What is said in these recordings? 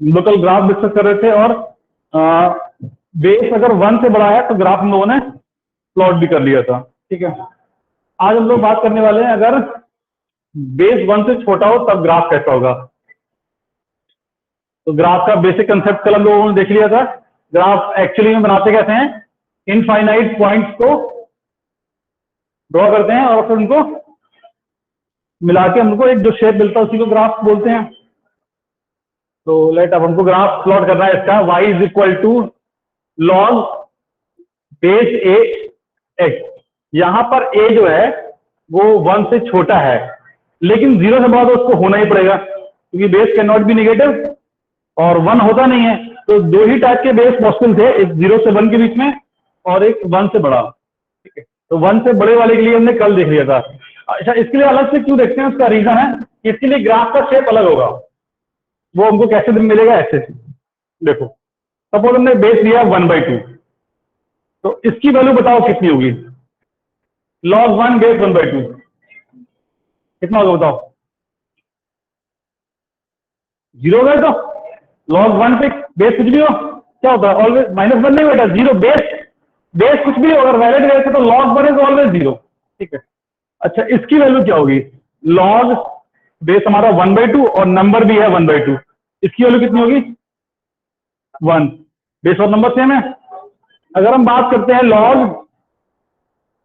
Local graph discuss कर रहे थे और बेस अगर 1 से बड़ा है तो ग्राफ हम लोगों ने प्लॉट भी कर लिया था। ठीक है, आज हम लोग बात करने वाले हैं अगर बेस 1 से छोटा हो तब ग्राफ कैसा होगा। तो ग्राफ का बेसिक कंसेप्ट कल हम लोगों ने देख लिया था। ग्राफ एक्चुअली में बनाते कैसे हैं, इनफाइनाइट पॉइंट्स को ड्रॉ करते हैं और फिर उनको मिला के हमको एक जो शेप मिलता है उसी को ग्राफ बोलते हैं। तो लेट अब हमको ग्राफ प्लॉट करना है इसका, y is equal to log base a x. यहां पर a जो है वो 1 से छोटा है, लेकिन 0 से बड़ा तो उसको होना ही पड़ेगा क्योंकि base can not be negative और 1 होता नहीं है। तो दो ही टाइप के बेस पॉसिबल थे, एक 0 से 1 के बीच में और एक 1 से बड़ा। ठीक है, तो 1 से बड़े वाले के लिए हमने कल देख लिया था। अच्छा, इसके लिए अलग से क्यों देखते हैं, उसका रीजन है कि इसके लिए ग्राफ का शेप अलग होगा। वो हमको कैसे मिलेगा, ऐसे। देखो, सपोज हमने बेस लिया 1/2, तो इसकी वैल्यू बताओ कितनी होगी। log 1 बेस 1/2 कितना होगा बताओ। 0 होगा। तो log 1 पे बेस कुछ भी हो क्या होता है, ऑलवेज -1 नहीं बेटा, 0 बेस। बेस कुछ भी हो अगर वैलिड बेस है तो log 1 इज ऑलवेज 0। ठीक है, अच्छा इसकी वैल्यू क्या होगी, log बेस हमारा 1/2 और नंबर भी है 1/2, इसकी वैल्यू कितनी होगी 1। बेस और नंबर सेम है। अगर हम बात करते हैं log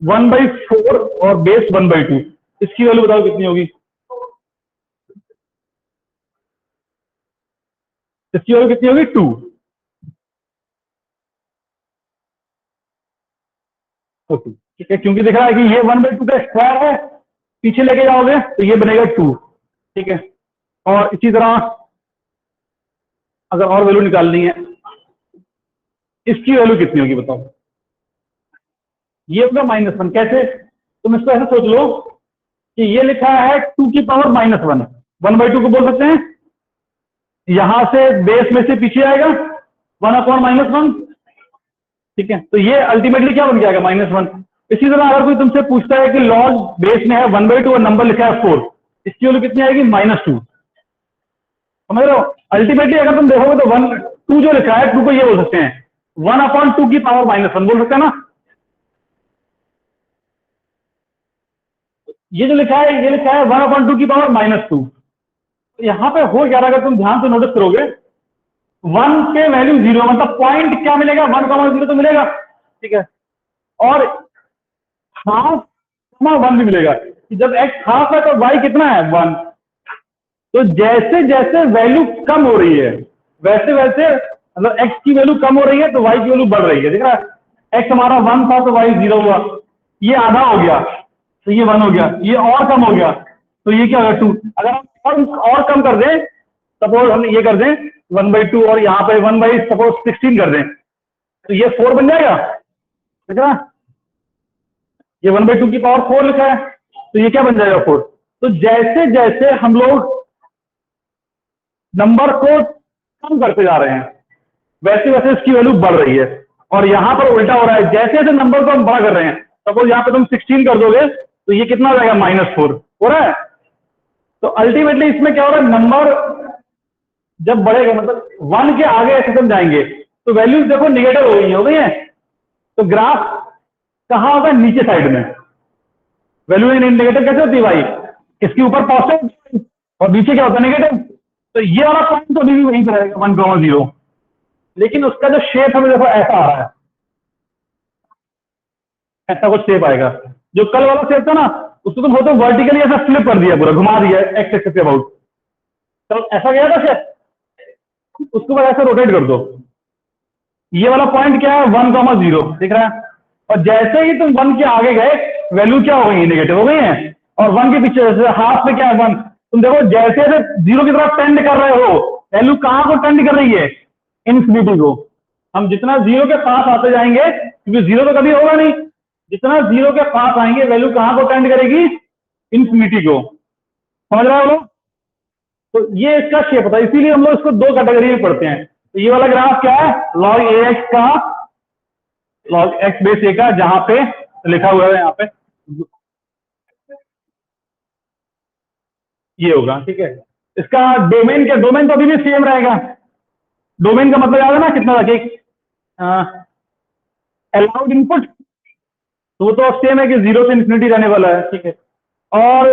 1/4 और बेस 1/2, इसकी वैल्यू बताओ कितनी होगी। इसकी वैल्यू कितनी होगी 2। ओके, ठीक है, क्योंकि दिख रहा है कि ये 1/2 का स्क्वायर है, पीछे लेके जाओगे तो ये बनेगा 2। ठीक है, और इसी तरह अगर और वैल्यू निकालनी है, इसकी वैल्यू कितनी होगी बताओ। ये होगा -1। कैसे, तुम इसको ऐसे सोच लो कि ये लिखा है 2 की पावर -1, 1/2 को बोल सकते हैं। यहां से बेस में से पीछे आएगा 1/-1। ठीक है, तो ये अल्टीमेटली क्या बन जाएगा -1। इसी तरह अगर कोई तुमसे पूछता है कि लॉग बेस में है 1/2 और नंबर लिखा है 4, इसकी वैल्यू कितनी आएगी -2। समझ रहे हो, अल्टीमेटली अगर तुम देखोगे तो 2 जो लिखा है 2 को ये बोल सकते हैं 1/2 की पावर -1 बोल सकते हैं ना। ये जो लिखा है ये लिखा है 1/2 की पावर -2। तो यहां पे हो क्या रहा है, अगर तुम ध्यान से नोटिस करोगे 1 के वैल्यू 0, मतलब पॉइंट क्या मिलेगा 1,0 तो मिलेगा। ठीक है, और हाफ 1 भी मिलेगा कि जब x हाफ है तो y कितना है 1। तो जैसे जैसे वैल्यू कम हो रही है वैसे वैसे, मतलब x की वैल्यू कम हो रही है तो y की वैल्यू बढ़ रही है। देख रहा है, x हमारा 1 था तो y 0 हुआ, ये आधा हो गया तो ये 1 हो गया, ये और कम हो गया तो ये क्या होगा 2। अगर हम और कम कर दें, सपोज हम ये कर दें 1/2 और यहाँ पे 1/16 कर दें तो ये 4 बन जाएगा। देख रहा, ये 1/2 की पावर 4 लिखा है तो ये क्या बन जाएगा 4। तो जैसे जैसे हम लोग नंबर को कम करते जा रहे हैं वैसे वैसे इसकी वैल्यू बढ़ रही है। और यहां पर उल्टा हो रहा है, जैसे जैसे नंबर को हम बड़ा कर रहे हैं, सपोज यहां पे तुम 16 कर दोगे तो ये कितना हो जाएगा -4 हो रहा है। तो अल्टीमेटली इसमें क्या हो रहा है, नंबर जब बढ़ेगा मतलब 1 के आगे ऐसे हम जाएंगे तो वैल्यूज देखो निगेटिव हो गई है। तो ग्राफ कहां होगा, नीचे साइड में। वैल्यू नेगेटिव कैसे होती है भाई, इसके ऊपर पॉजिटिव और नीचे क्या होता है नेगेटिव। तो ये वाला पॉइंट तो अभी भी वहीं पर रहेगा 1,0, लेकिन उसका जो शेप हमें देखो ऐसा आ रहा है, ऐसा कुछ शेप आएगा। जो कल वाला शेप था ना उसको तुम हो तो वर्टिकली ऐसा फ्लिप कर दिया, पूरा घुमा दिया एक्स एक्सिस के अबाउट, तो ऐसा गया था शेप, उसको बस ऐसा रोटेट कर दो। ये वाला पॉइंट क्या है 1,0 दिख रहा है, और जैसे ही तुम 1 के आगे गए वैल्यू क्या हो गई, नेगेटिव हो गई है। और 1 के पीछे हाफ में क्या है 1, तुम देखो जैसे जैसे 0 की तरफ टेंड कर रहे हो वैल्यू कहां को टेंड कर रही है, इन्फिनिटी को। हम जितना 0 के पास आते जाएंगे, क्योंकि 0 तो कभी होगा नहीं, जितना 0 के पास आएंगे वैल्यू कहां को टेंड करेगी, इन्फिनिटी को। समझ रहे हो लोग। तो ये इसका शेप होता है, इसीलिए हम लोग इसको दो कैटेगरी में पढ़ते हैं। तो ये वाला ग्राफ क्या है, log ax का, log x बेस a का, जहां पे लिखा हुआ है यहाँ पे ये होगा। ठीक है, इसका डोमेन क्या, डोमेन तो अभी भी सेम रहेगा, डोमेन का मतलब याद है ना कितना था? अलाउड इनपुट, तो वो तो सेम है कि 0 से इन्फिनिटी रहने वाला है, ठीक है। और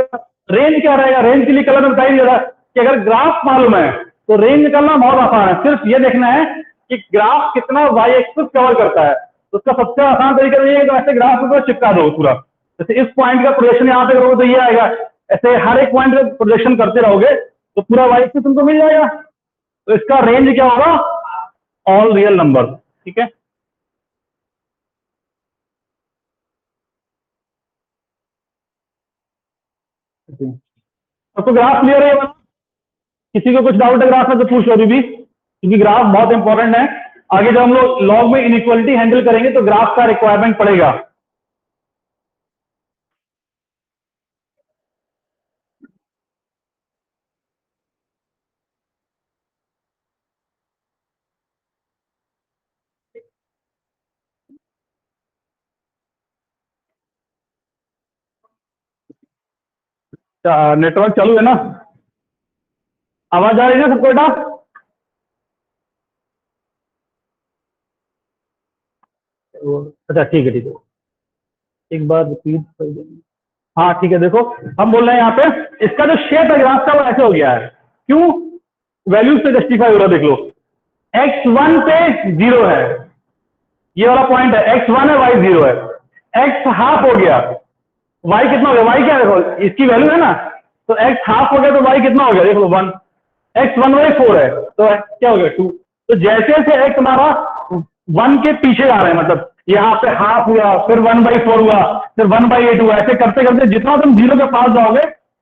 रेंज क्या रहेगा? रेंज के लिए कलर में बता ही दिया था कि अगर ग्राफ मालूम है तो रेंज निकालना बहुत आसान है। सिर्फ ये देखना है कि ग्राफ कितना वाई एक्सिस कवर करता है। तो उसका सबसे आसान तरीका ये है कि ऐसे ग्राफ को चिपका दो पूरा। जैसे इस पॉइंट का प्रोजेक्शन यहाँ पे करोगे तो ये आएगा, ऐसे हर एक पॉइंट का प्रोजेक्शन करते रहोगे तो पूरा वाई एक्सिस तुमको मिल जाएगा। तो इसका रेंज क्या होगा? ऑल रियल नंबर, ठीक है। तो ग्राफ क्लियर है? किसी को कुछ डाउट है ग्राफ में तो पूछ लो अभी भी, क्योंकि ग्राफ बहुत इंपॉर्टेंट है। आगे जब हम लोग लॉग में इनइक्वालिटी हैंडल करेंगे तो ग्राफ का रिक्वायरमेंट पड़ेगा। नेटवर्क चालू है ना? आवाज आ रही है सबको बेटा? अच्छा ठीक है, ठीक है, एक बार रिपीट कर देंगे। हाँ ठीक है, देखो हम बोल रहे हैं यहाँ पे इसका जो शेप है ग्राफ का वो ऐसे हो गया है। क्यों? वैल्यूज से जस्टिफाई हो रहा है, देख लो। x1 पे 0 है, ये वाला पॉइंट है, x1 है, y 0 है। x हाफ हो गया, y कितना हो गया? y क्या है? देखो इसकी वैल्यू है ना, तो x हाफ हो गया तो y कितना हो गया? देख लो 1। x1/4 है तो क्या हो गया? 2। तो जैसे जैसे x हमारा 1 के पीछे आ रहे हैं, मतलब यहाँ पे हाफ हुआ, फिर 1/4 हुआ, फिर 1/8 हुआ, ऐसे करते करते जितना तुम 0 के पास जाओगे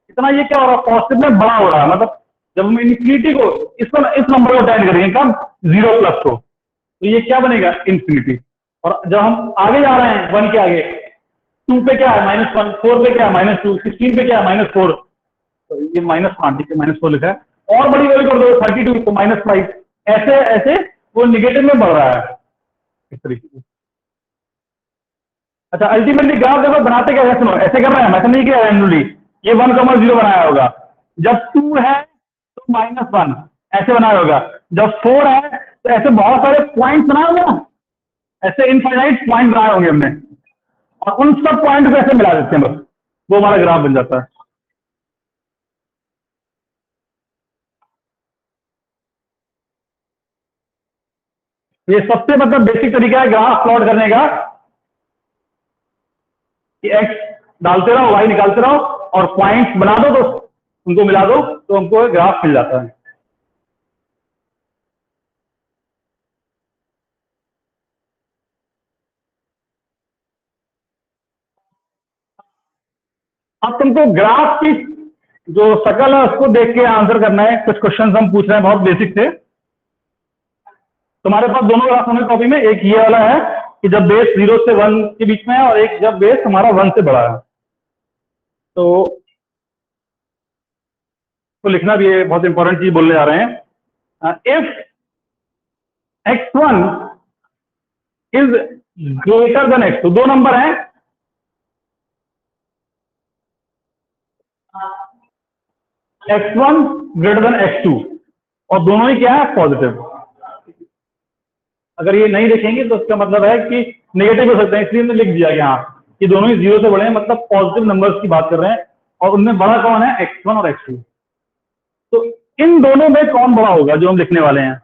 इतना ये क्या हो रहा है? पॉजिटिव में बड़ा हो रहा है। मतलब जब हम इन्फिनिटी को इस नंबर को अटेंड करेंगे कब? 0+ को, तो ये क्या बनेगा? इन्फिनिटी। और जब हम आगे जा रहे हैं 1 के आगे, 2 पे क्या है? -1, 4 पे क्या है? -2, 16 पे क्या है? -4, तो ये हाँ ठीक है, -4 लिखा है। और बड़ी वैल्यू कर दो 32 तो -5, ऐसे ऐसे वो निगेटिव में बढ़ रहा है इस तरीके से। अच्छा, अल्टीमेटली ग्राफ देखो बनाते क्या है, सुनो ऐसे कर रहे हैं, ऐसा नहीं किया रैंडमली। ये 1,0 बनाया होगा, जब 2 है तो -1 ऐसे बनाया होगा, जब 4 है तो ऐसे बहुत सारे पॉइंट बनाए होंगे ना, ऐसे इनफाइनाइट पॉइंट बनाए होंगे हमने, और उन सब पॉइंट को ऐसे मिला देते हैं, बस वो हमारा ग्राफ बन जाता है। ये सबसे मतलब बेसिक तरीका है ग्राफ प्लॉट करने का, कि एक्स डालते रहो, वाई निकालते रहो, और पॉइंट्स बना दो तो उनको मिला दो तो हमको ग्राफ मिल जाता है। अब तुमको ग्राफ की जो शकल है उसको देख के आंसर करना है। कुछ क्वेश्चन हम पूछ रहे हैं बहुत बेसिक थे। तुम्हारे पास दोनों ग्राफ होंगे कॉपी में, एक ये वाला है कि जब बेस 0 से 1 के बीच में है, और एक जब बेस हमारा 1 से बड़ा है। तो लिखना भी है, बहुत इंपॉर्टेंट चीज बोलने जा रहे हैं। If x1 is greater than x2, दो नंबर है, x1 ग्रेटर देन x2, और दोनों ही क्या है? पॉजिटिव। अगर ये नहीं लिखेंगे तो उसका मतलब है कि नेगेटिव हो सकता है, इसलिए हमने लिख दिया कि हाँ कि दोनों ही 0 से बड़े हैं, मतलब पॉजिटिव नंबर्स की बात कर रहे हैं, और उनमें बड़ा कौन है? x1 और x2। तो इन दोनों में कौन बड़ा होगा जो हम लिखने वाले हैं?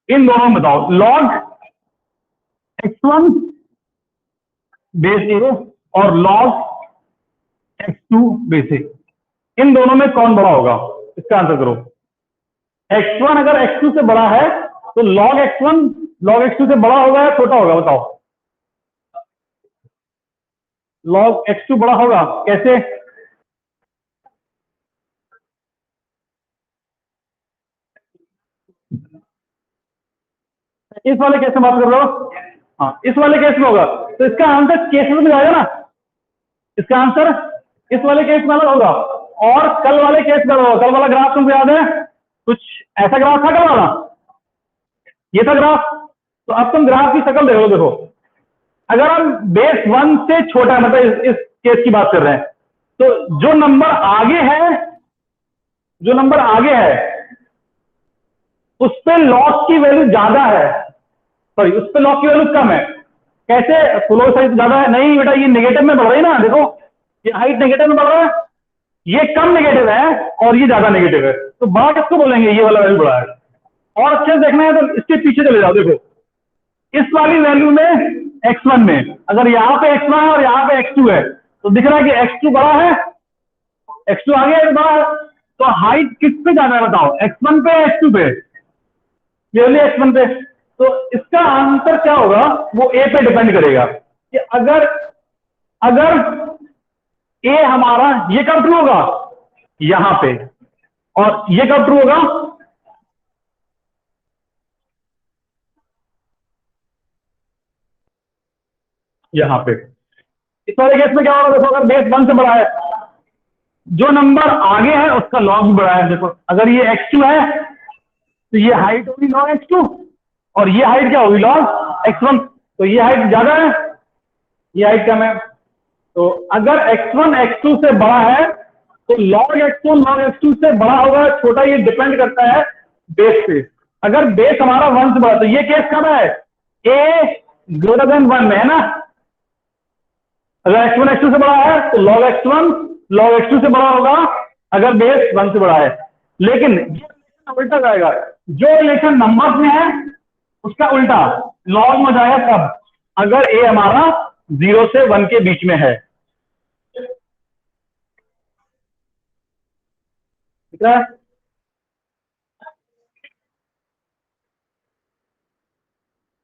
इन दोनों में बताओ, लॉग x1 बेस ए और लॉग x2 बेस ए, इन दोनों में कौन बड़ा होगा? इसका आंसर करो। x1 अगर x2 से बड़ा है तो log x1 log x2 से बड़ा होगा या छोटा होगा? बताओ। log x2 बड़ा होगा, कैसे? इस वाले केस में बात कर रहे हो? हाँ, इस वाले केस में होगा, तो इसका आंसर केस में जाएगा ना, इसका आंसर इस वाले केस में अलग होगा। और कल वाले केस में होगा। कल वाला ग्राफ तुमको याद है? कुछ ऐसा ग्राफ था कल वाला, ये था ग्राफ। तो अब तुम ग्राफ की शक्ल देखो, देखो अगर हम बेस 1 से छोटा है, मतलब इस केस की बात कर रहे हैं, तो जो नंबर आगे है उस पे लॉग की वैल्यू ज्यादा है, सॉरी उस पे लॉग की वैल्यू कम है। कैसे? फ्लो साइज ज्यादा है, नहीं बेटा ये नेगेटिव में बढ़ रही है ना, देखो ये हाइट नेगेटिव में बढ़ रहा है, ये कम नेगेटिव है और ये ज्यादा नेगेटिव है, तो बड़ा किसको बोलेंगे? ये वाला वैल्यू बड़ा है। और अच्छे से देखना है तो इसके पीछे चले जाओ, देखो इस वाली वैल्यू में x1 में अगर यहाँ पे x1 है और यहाँ पे x2 है तो दिख रहा है कि x2 बड़ा है, x2 आगे है बड़ा है, तो हाइट किस पे ज्यादा है बताओ, x1 पे x2 पे? क्लियरली x1 पे। तो इसका आंसर क्या होगा वो a पे डिपेंड करेगा कि अगर अगर a हमारा ये कब ट्रू होगा यहां पे, और ये कब ट्रू होगा यहां पे। इस वाले केस में क्या होगा देखो, अगर बेस 1 से बड़ा है, जो नंबर आगे है उसका लॉग भी बड़ा है। देखो अगर ये x2 है तो ये हाइट होगी लॉग x2 और ये हाइट क्या होगी लॉग x1, तो ये हाइट ज्यादा है, ये हाइट कम है। तो अगर x1 x2 से बड़ा है तो log x1 log x2 से बड़ा होगा छोटा, ये डिपेंड करता है बेस पे। अगर बेस हमारा 1 से बड़ा, तो ये केस कब है? a ग्रेटर देन 1 में है ना। अगर x1 x2 से बड़ा है तो log x1 log x2 से बड़ा होगा अगर बेस 1 से बड़ा है। लेकिन ये उल्टा जाएगा, जो रिलेशन नंबर में है उसका उल्टा लॉग में जाएगा कब? अगर a हमारा 0 से 1 के बीच में है। ठीक है,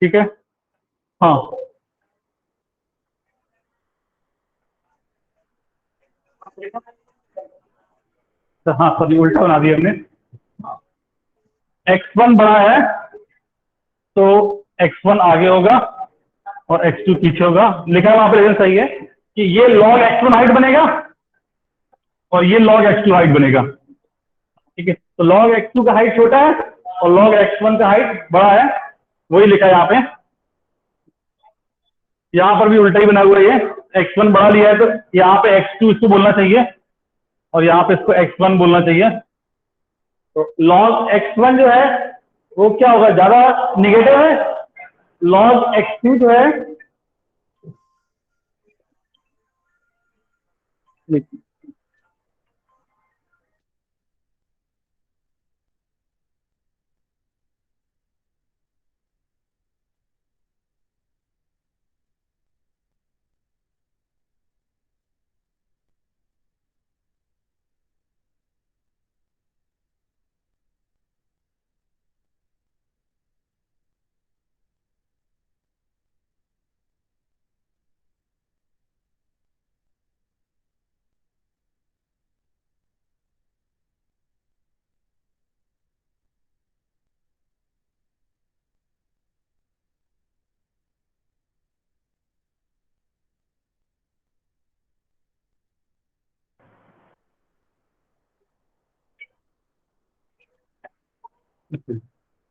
ठीक है। हाँ तो हाँ सॉरी उल्टा बना दिया हमने। x1 बड़ा है तो x1 आगे होगा और x2 पीछे होगा, लिखा है वहां पर, लेकिन सही है कि ये log x1 हाइट बनेगा और ये log x2 हाइट बनेगा। ठीक है, तो log x2 का हाइट छोटा है और log x1 का हाइट बड़ा है, वही लिखा है यहाँ पे। यहाँ पर भी उल्टा ही बना हुआ है, x1 बड़ा लिया है तो यहाँ पे x2 इसको बोलना चाहिए और यहाँ पे इसको x1 बोलना चाहिए। तो log x1 जो है वो क्या होगा, ज्यादा निगेटिव है। log x2 जो है,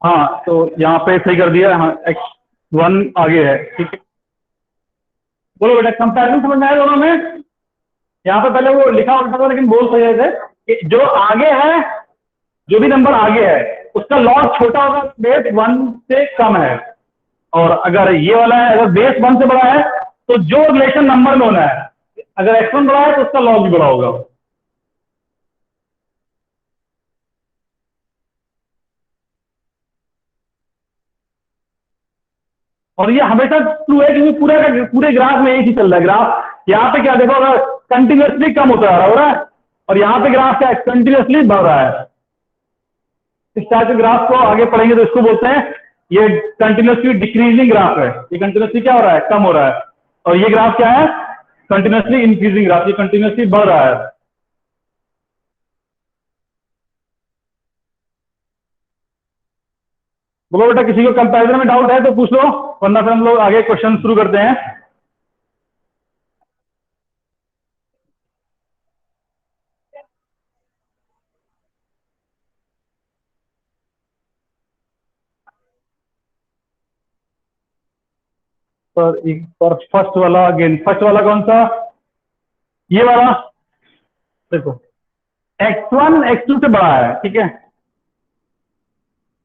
हाँ तो यहाँ पे सही कर दिया, हाँ x1 आगे है। ठीक है, बोलो बेटा कंपैरिजन समझ में आया दोनों में? यहाँ पे पहले वो लिखा उल्टा था लेकिन बोल सही रहे थे कि जो आगे है, जो भी नंबर आगे है उसका लॉग छोटा होगा, बेस 1 से कम है। और अगर ये वाला है, अगर बेस 1 से बड़ा है तो जो रिलेशन नंबर में होना है, अगर x1 बड़ा है तो उसका लॉग भी बड़ा होगा। और ये हमेशा ट्रू है क्योंकि पूरे ग्राफ में एक ही चल रहा है। ग्राफ यहाँ पे क्या देखो, अगर कंटिन्यूसली कम होता हो रहा है और यहाँ पे ग्राफ क्या है, कंटिन्यूसली बढ़ रहा है। इस टाइप के ग्राफ को आगे पढ़ेंगे तो इसको बोलते हैं, ये कंटिन्यूसली डिक्रीजिंग ग्राफ है। ये कंटिन्यूसली क्या हो रहा है, कम हो रहा है। और ये ग्राफ क्या है, कंटिन्यूसली इंक्रीजिंग ग्राफ, ये कंटिन्यूसली बढ़ रहा है। बोलो बेटा किसी को कंपैरिजन में डाउट है तो पूछ लो, वरना फिर हम लोग आगे क्वेश्चन शुरू करते हैं। पर एक बार फर्स्ट वाला अगेन, फर्स्ट वाला कौन सा, ये वाला। देखो x1 x2 से बड़ा है, ठीक है,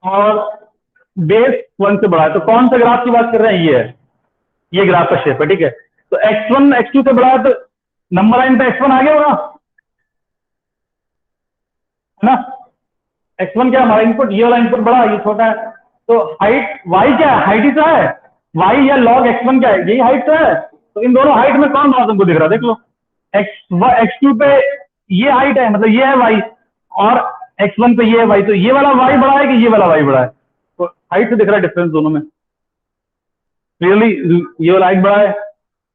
और बेस 1 से बड़ा है। तो कौन सा ग्राफ की बात कर रहे हैं? ये है, ये ग्राफ का शेप है, ठीक है। तो x1 x2 से बड़ा है तो नंबर लाइन पे x1 आगे होगा, है ना। x1 क्या हमारा इनपुट, ये वाला इनपुट बड़ा है, ये छोटा है। तो हाइट y क्या है? हाइट ही तो है y, या log x1 क्या है? यही हाइट तो है। तो इन दोनों हाइट में कौन बड़ा तुमको दिख रहा है? देख लो, x2 पे ये हाइट है, मतलब ये है y, और x1 पे ये है y। तो ये वाला y बड़ा है कि ये वाला y बड़ा है? तो हाइट से दिख रहा है डिफरेंस दोनों में, क्लियरली ये वाला हाइट बड़ा है।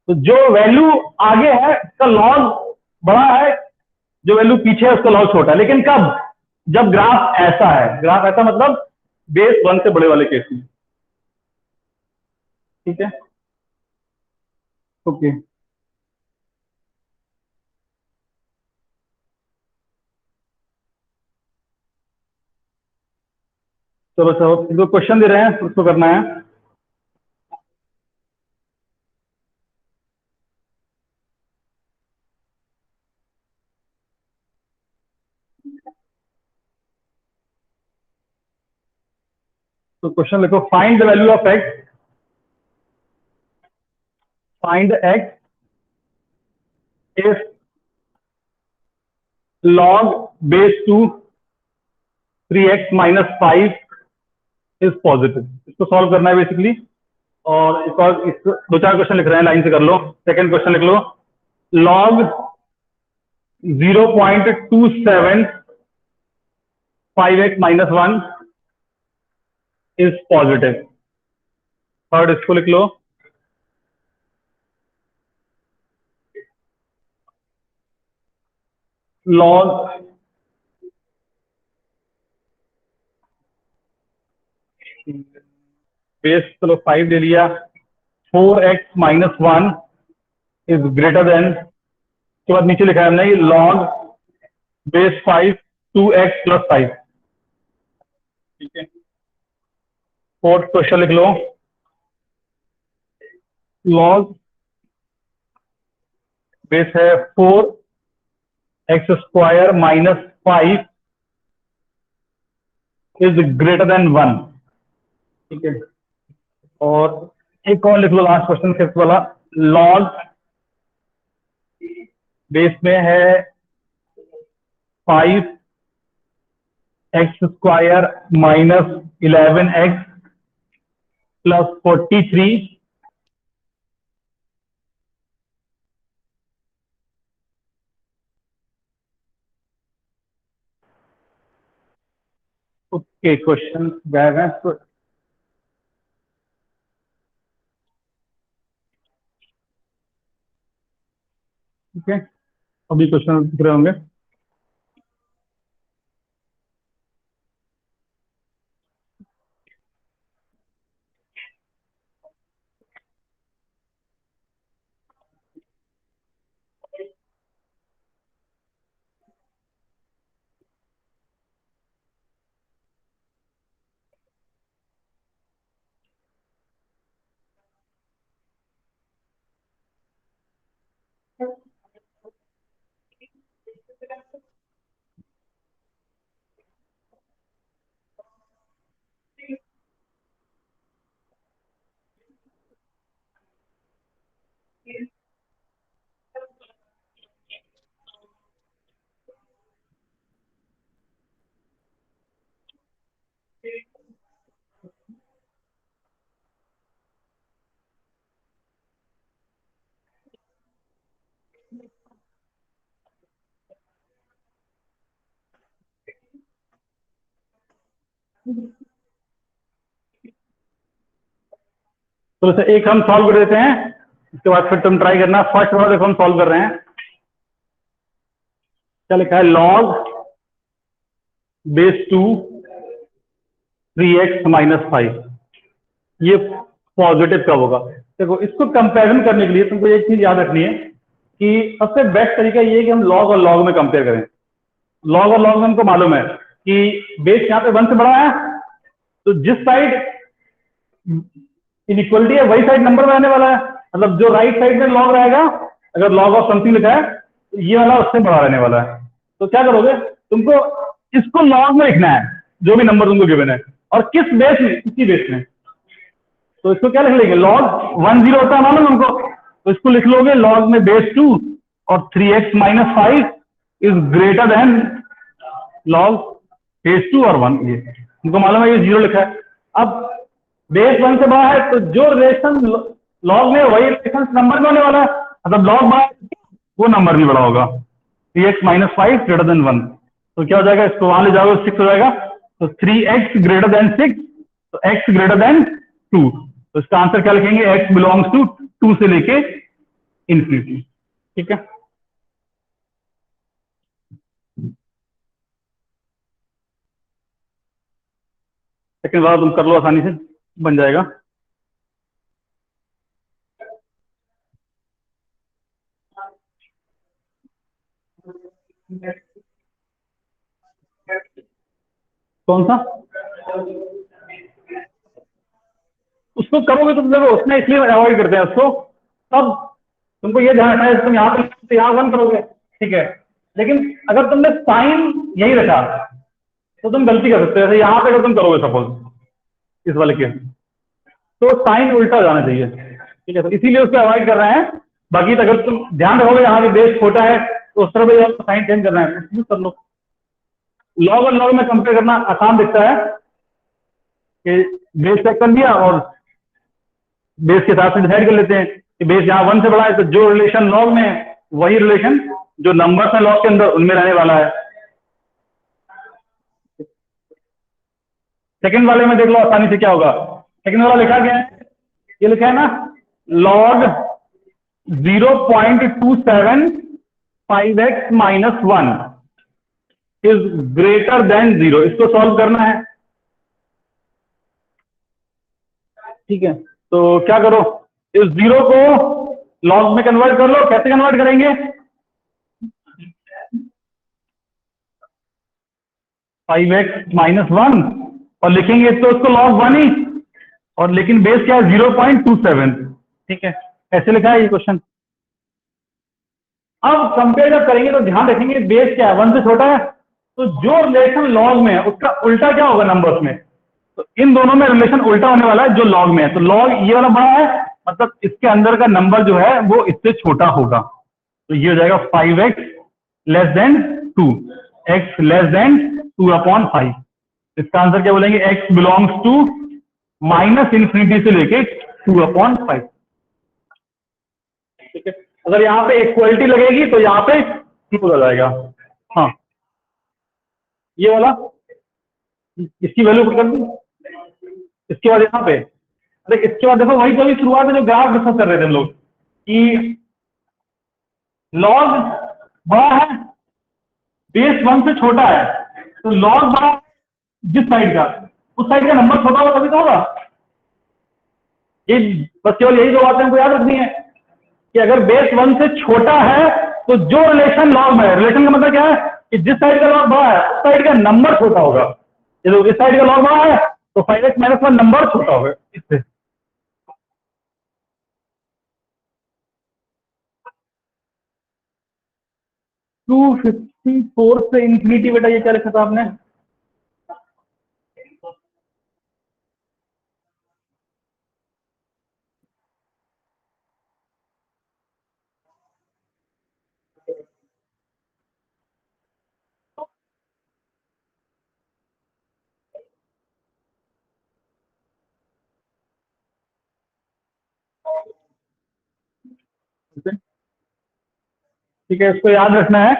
तो जो वैल्यू आगे है उसका लॉग बड़ा है, जो वैल्यू पीछे है उसका लॉग छोटा है। लेकिन कब? जब ग्राफ ऐसा है, ग्राफ ऐसा मतलब बेस 1 से बड़े वाले केस में, ठीक है। ओके, चलो चलो, जो क्वेश्चन दे रहे हैं उसको करना है। तो क्वेश्चन लिखो, find the value of x, find x if log base 2 3x minus 5 is positive. इसको सॉल्व करना है बेसिकली। और एक और दो चार क्वेश्चन लिख रहे हैं, लाइन से कर लो। सेकंड क्वेश्चन लिख लो, log 0.27 5x minus 1 is positive. Third इसको लिख लो, log बेस चलो 5 ले लिया, 4x minus 1 is greater than, उसके बाद नीचे लिखा है नहीं, log बेस 5 2x plus 5, ठीक है। फोर्थ क्वेश्चन लिख लो, log बेस है 4x square minus 5 is greater than 1, ठीक है। और एक और लिख लो लास्ट क्वेश्चन, फिफ्थ वाला, log बेस में है 5x square minus 11x plus 43, okay. Question गए हैं तो ठीक है, अभी क्वेश्चन दिख रहे होंगे। तो एक हम सॉल्व कर देते हैं, इसके बाद फिर तुम ट्राई करना। फर्स्ट वाला देखो हम सॉल्व कर रहे हैं, क्या लिखा है, log बेस 2 3x माइनस 5, ये पॉजिटिव कब होगा? देखो, इसको कंपेरिजन करने के लिए तुमको एक चीज याद रखनी है कि सबसे बेस्ट तरीका ये है कि हम लॉग और लॉग में कंपेयर करें। लॉग और लॉग में हमको मालूम है कि बेस यहाँ पे 1 से बड़ा है, तो जिस साइड इनइक्वलिटी है वही साइड नंबर में आने वाला है। मतलब जो राइट साइड में लॉग रहेगा, अगर लॉग ऑफ समथिंग लिखा है तो ये वाला उससे बड़ा रहने वाला है। तो क्या करोगे, तुमको इसको लॉग में लिखना है, जो भी नंबर तुमको गिवन है। और किस बेस में, इसी बेस में। तो इसको क्या लिख लेंगे, लॉग 10 होता है मालूम उनको, तो इसको लिख लोगे लॉग में बेस 2 और 3x-5 is greater than log base 2 और 1। ये उनको मालूम है, ये 0 लिखा है। अब बेस 1 से बड़ा है तो जो रिलेशन लॉग में वही रिलेशन नंबर में होने वाला है, मतलब लॉग बड़ा वो नंबर भी बड़ा होगा। 3x-5 ग्रेटर देन 1, तो क्या हो जाएगा, इसको वहां ले जाओगे 6 हो जाएगा। तो 3x ग्रेटर देन 6, तो x ग्रेटर देन 2, तो इसका आंसर क्या लिखेंगे, x बिलोंग्स टू 2 से लेके इंफिनिटी। ठीक है, सेकंड वाला तुम कर लो, आसानी से बन जाएगा। कौन सा, उसको करोगे तुम, देखो उसमें इसलिए अवॉइड करते हैं उसको। तब तुमको ये ध्यान रखना है, तुम यहाँ पर तो यहाँ 1 करोगे, ठीक है, लेकिन अगर तुमने साइन यही रखा तो तुम गलती कर सकते हो। जैसे यहाँ पे अगर तुम करोगे सपोज इस वाले के, तो साइन उल्टा हो जाना चाहिए, ठीक है, तो इसीलिए उसको अवॉइड कर रहे हैं। बाकी तो अगर तुम ध्यान रखोगे यहाँ पे बेस छोटा है तो उस तरह से साइन चेंज करना है, यूज कर लो। लॉग और लॉग में कंपेयर करना आसान दिखता है कि बेस चेक कर लिया और बेस के हिसाब से डिसाइड कर लेते हैं कि बेस यहाँ 1 से बड़ा है, तो जो रिलेशन लॉग में है वही रिलेशन जो नंबर है लॉग के अंदर उनमें रहने वाला है। सेकंड वाले में देख लो आसानी से क्या होगा। सेकंड वाला लिखा गया है, ये लिखा है ना, log 0.275x-1 is greater than 0। इसको सॉल्व करना है, ठीक है, तो क्या करो, इस 0 को लॉग में कन्वर्ट कर लो। कैसे कन्वर्ट करेंगे, 5x-1 और लिखेंगे तो उसको लॉग 1 ही, और लेकिन बेस क्या है 0.27, ठीक है, ऐसे लिखा है ये क्वेश्चन। अब कंपेयर जब करेंगे तो ध्यान रखेंगे बेस क्या है 1 से छोटा है, तो जो रिलेशन लॉग में है उसका उल्टा क्या होगा नंबर्स में, तो इन दोनों में रिलेशन उल्टा होने वाला है जो लॉग में है। तो लॉग ये वाला बड़ा है, मतलब इसके अंदर का नंबर जो है वो इससे छोटा होगा, तो ये हो जाएगा 5x less than 2, x less than 2/5। इसका आंसर क्या बोलेंगे, x बिलोंग्स टू -इंफिनिटी से लेके 2/5, ठीक है। अगर यहाँ पे इक्वलिटी लगेगी तो यहाँ पे ट्रू हो जाएगा। हाँ, ये वाला, इसकी वैल्यू कर दी। इसके बाद यहाँ पे, अरे इसके बाद देखो वही तो अभी शुरुआत में जो ग्राफ डिस्कस कर रहे थे हम लोग कि लॉग बड़ा है, बेस 1 से छोटा है, तो लॉग बड़ा है जिस साइड का, उस साइड का नंबर छोटा होगा तभी तो होगा। ये बस केवल यही दो बातें हमको याद रखनी है कि अगर बेस 1 से छोटा है तो जो रिलेशन लॉग में है, रिलेशन का मतलब क्या है कि जिस साइड का लॉग बड़ा है उस साइड का नंबर छोटा होगा। ये इस साइड का लॉग बड़ा है तो 5x-1 नंबर छोटा होगा इससे। 254 से इंफिनिटी, बेटा ये क्या लिखा था आपने, ठीक है, इसको याद रखना है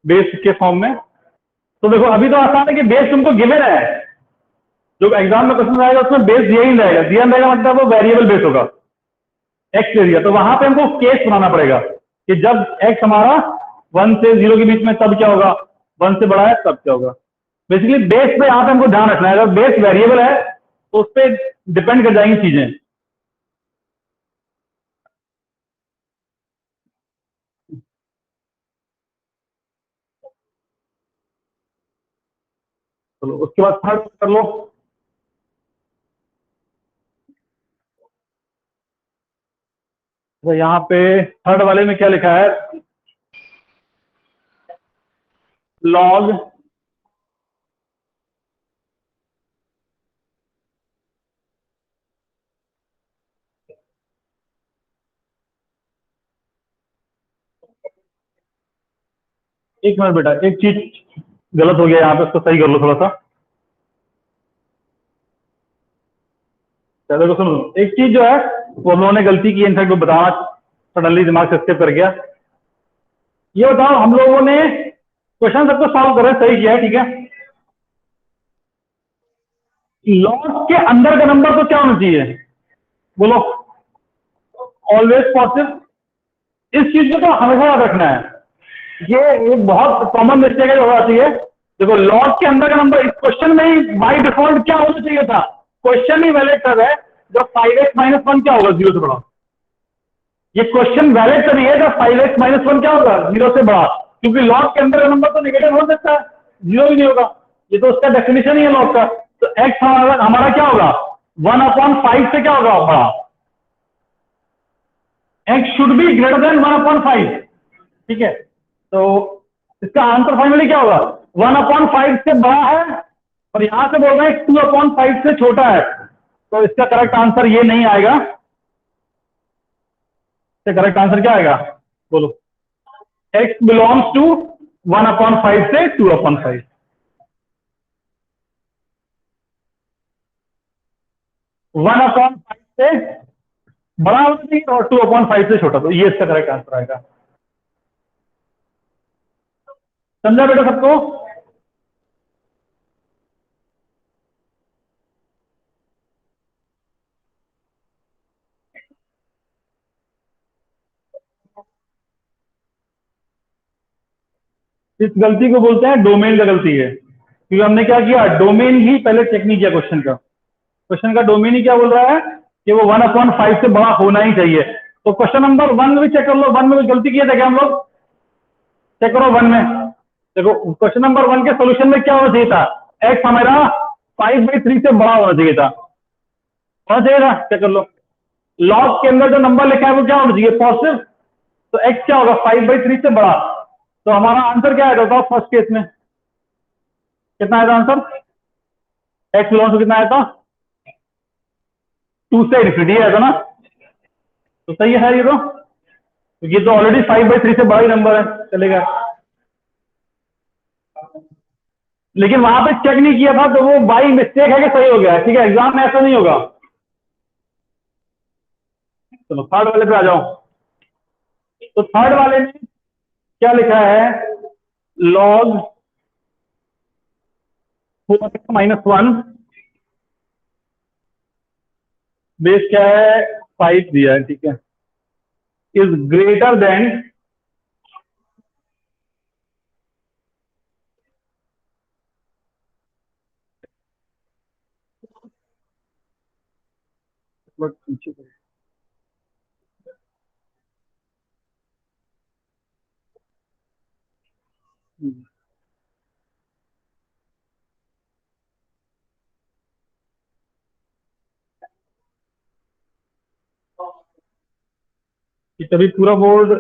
बेस के फॉर्म में। तो देखो अभी तो आसान है कि बेस तुमको गिवन है, जो एग्जाम में क्वेश्चन आएगा उसमें बेस दिया ही रहेगा, दिया रहेगा मतलब वो वेरिएबल बेस होगा, एक्स दे दिया, तो वहां पे हमको केस बनाना पड़ेगा कि जब एक्स हमारा 1 से 0 के बीच में तब क्या होगा, 1 से बड़ा है तब क्या होगा। बेसिकली बेस पे यहाँ पे हमको ध्यान रखना है, अगर बेस वेरिएबल है तो उस पर डिपेंड कर जाएंगी चीजें। चलो उसके बाद थर्ड कर लो। तो यहाँ पे थर्ड वाले में क्या लिखा है, लॉग एक मिनट बेटा, एक चीज गलत हो गया यहाँ पे, उसको सही कर लो थोड़ा सा। देखो सुनो, एक चीज जो है वो हम लोगों ने गलती की, इनफैक्ट वो बताना सडनली दिमाग से स्किप कर गया। ये बताओ, हम लोगों ने क्वेश्चन सबको सॉल्व कर रहे हैं, सही किया है, ठीक है। लॉग के अंदर का नंबर तो क्या होना चाहिए, बोलो? Always positive. इस चीज को तो हमेशा याद रखना है। ये एक बहुत कॉमन मिस्टेक है जो होना चाहिए। देखो, लॉग के अंदर का नंबर इस क्वेश्चन में ही बाई डिफॉल्ट क्या होना चाहिए था, क्वेश्चन ही वैलिड कर है जब 5x-1 क्या होगा, 0 से बड़ा। ये क्वेश्चन वैलिड तभी है जब 5x-1 क्या होगा, 0 से बड़ा, क्योंकि लॉग के अंदर का नंबर तो नेगेटिव हो सकता है, 0 भी नहीं होगा। ये तो उसका डेफिनेशन ही है लॉग का। तो x हमारा क्या होगा, 1/5 से क्या होगा, बड़ा। x should be greater than 1/5, ठीक है। तो इसका आंसर फाइनली क्या होगा, 1/5 से बड़ा है, और यहां से बोल रहे हैं 2/5 से छोटा है। तो इसका करेक्ट आंसर ये नहीं आएगा। इसका करेक्ट आंसर क्या आएगा, बोलो? x बिलोंग्स टू 1/5 से 2/5। 1/5 से बड़ा होना चाहिए और 2/5 से छोटा, तो ये इसका करेक्ट आंसर आएगा। समझा बेटा सबको? इस गलती को बोलते हैं डोमेन का गलती है, क्योंकि हमने क्या किया, डोमेन ही पहले चेक नहीं किया क्वेश्चन का। क्वेश्चन का डोमेन ही क्या बोल रहा है कि वो 1/5 से बड़ा होना ही चाहिए। तो क्वेश्चन नंबर 1 में भी चेक कर लो, 1 में भी गलती किया था क्या हम लोग, चेक करो 1 में। देखो, क्वेश्चन नंबर 1 के सोल्यूशन में क्या होना चाहिए था, x हमारा 5/3 से बड़ा होना चाहिए था, चेक कर लो। लॉग के अंदर जो नंबर लिखा है वो क्या होना चाहिए, पॉजिटिव। तो x क्या होगा, 5/3 से बड़ा। तो हमारा आंसर क्या आया था फर्स्ट केस में, कितना आया था आंसर, x बिलोंग्स टू कितना आया था, 2 से इन्फिनिटी आया था ना। तो सही है ये, तो ये तो ऑलरेडी 5/3 से बड़ा ही नंबर है, चलेगा। लेकिन वहां पे चेक नहीं किया था, तो वो बाई मिस्टेक है कि सही हो गया, ठीक है। एग्जाम में ऐसा नहीं होगा। चलो थर्ड वाले पे आ जाओ। तो थर्ड वाले में क्या लिखा है, लॉग 4x-1 बेस क्या है, 5 दिया है, ठीक है, इज ग्रेटर देन कि तभी पूरा बोर्ड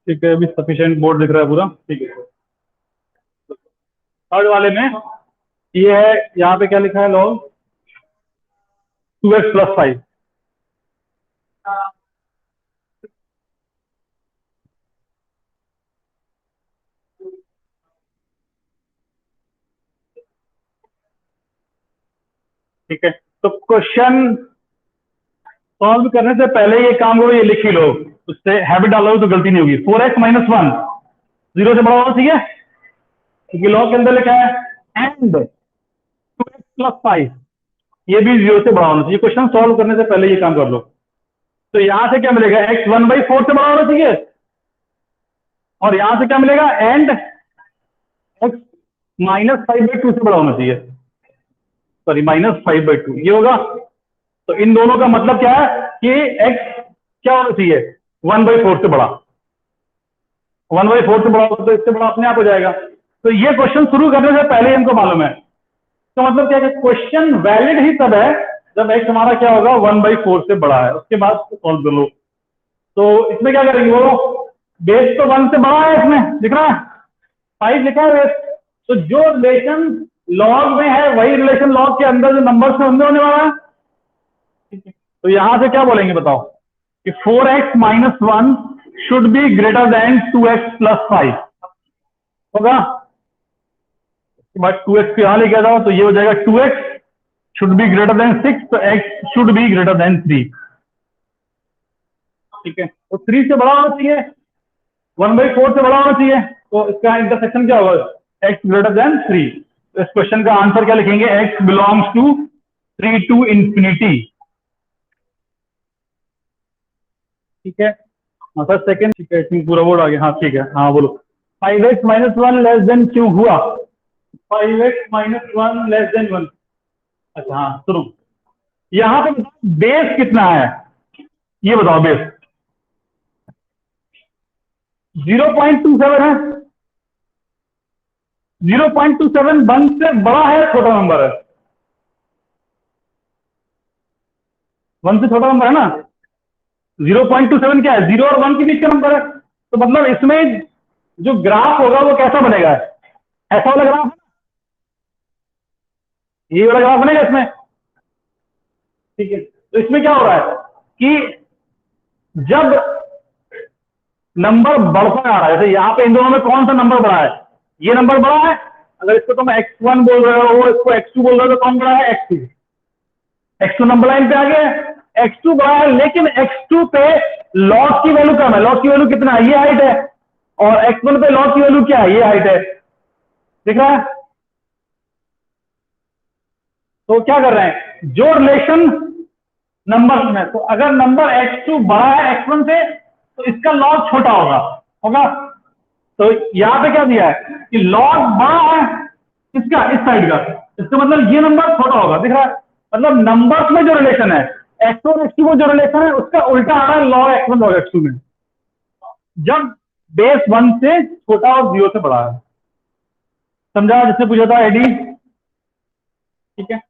ठीक है, अभी सफिशिएंट बोर्ड दिख रहा है पूरा, ठीक है। थर्ड वाले में ये है, यहाँ पे क्या लिखा है, लॉग 2x+5, ठीक है। तो क्वेश्चन सॉल्व करने से पहले ये काम करो, ये लिख ही लो, उससे हैबिट डालो तो गलती नहीं होगी। 4x-1 0 से बड़ा होना चाहिए, क्योंकि लॉग के अंदर लिखा है एंड 2x+5, ये भी 0 से बड़ा होना चाहिए। क्वेश्चन सॉल्व करने से पहले ये काम कर लो। तो यहां से क्या मिलेगा, x 1/4 से बड़ा होना चाहिए, और यहां से क्या मिलेगा, एंड x -5/2 से बड़ा होना चाहिए, सॉरी -5/2 ये होगा। तो इन दोनों का मतलब क्या है कि x क्या होना चाहिए, 1/4 से बड़ा। 1/4 से बड़ा होगा तो इससे बड़ा अपने आप हो जाएगा। तो ये क्वेश्चन शुरू करने से पहले हमको मालूम है। तो मतलब क्या है, क्वेश्चन वैलिड ही तब है जब x हमारा क्या होगा, 1/4 से बड़ा है, उसके बाद सॉल्व कर लो। तो इसमें क्या करेंगे, बोलो? बेस तो 1 से बड़ा है, इसमें दिख रहा है 5 लिखा है बेस। तो जो रिलेशन लॉग में है वही रिलेशन लॉग के अंदर जो नंबर से होने वाला है। ठीक है, तो यहां से क्या बोलेंगे बताओ कि 4x minus 1 should be greater than 2x plus 5 होगा। उसके बाद 2x को यहां लेके आ जाओ तो ये हो जाएगा 2x should be greater than 6, तो x should be greater than 3। ठीक है, तो 3 से बड़ा होना चाहिए, 1/4 से बड़ा होना चाहिए, तो इसका इंटरसेक्शन क्या होगा, x ग्रेटर देन 3। तो इस क्वेश्चन का आंसर क्या लिखेंगे, x belongs to 3 to infinity. ठीक है, हाँ सर सेकंड, ठीक है, इसमें पूरा बोर्ड आ गया, हाँ ठीक है, हाँ बोलो। 5x माइनस 1 लेस देन क्यों हुआ, 5x माइनस 1 लेस देन 1। अच्छा हाँ सुनो, यहां पे बेस कितना है, ये बताओ बेस 0.27 है। 0.27 1 से बड़ा है, छोटा नंबर है, 1 से छोटा नंबर है ना। 0.27 क्या है, 0 और 1 के बीच का नंबर है, तो मतलब इसमें जो ग्राफ होगा वो कैसा बनेगा, ऐसा वाला ग्राफ, ये वाला ग्राफ बनेगा इसमें। ठीक है, तो इसमें क्या हो रहा है कि जब नंबर बढ़ता आ रहा है, जैसे यहाँ पे इन दोनों में कौन सा नंबर बड़ा है, ये नंबर बड़ा है, अगर इसको तुम x1 बोल रहे हो, इसको x2 बोल रहे हो, तो कौन बड़ा है, x2। x2 नंबर लाइन पे आ गया, x2 बड़ा है, लेकिन x2 पे लॉग की वैल्यू कम है, लॉग की वैल्यू कितना है, ये हाइट है, और x1 पे लॉग की वैल्यू क्या है, ये हाइट है, दिख रहा है। तो क्या कर रहे हैं, जो रिलेशन नंबर में, तो अगर नंबर x2 बड़ा है x1 से, तो इसका लॉग छोटा होगा होगा। तो यहां पे क्या दिया है कि लॉग बड़ा है इसका, इस साइड का, इसका मतलब ये नंबर छोटा होगा, दिख रहा है। मतलब नंबर्स में जो रिलेशन है, x1 और x2 में जो रिलेशन है, उसका उल्टा आ रहा है लॉग x1 लॉग x2 में, जब बेस 1 से छोटा और 0 से बड़ा है। समझा जिसने पूछा था एडी। ठीक है,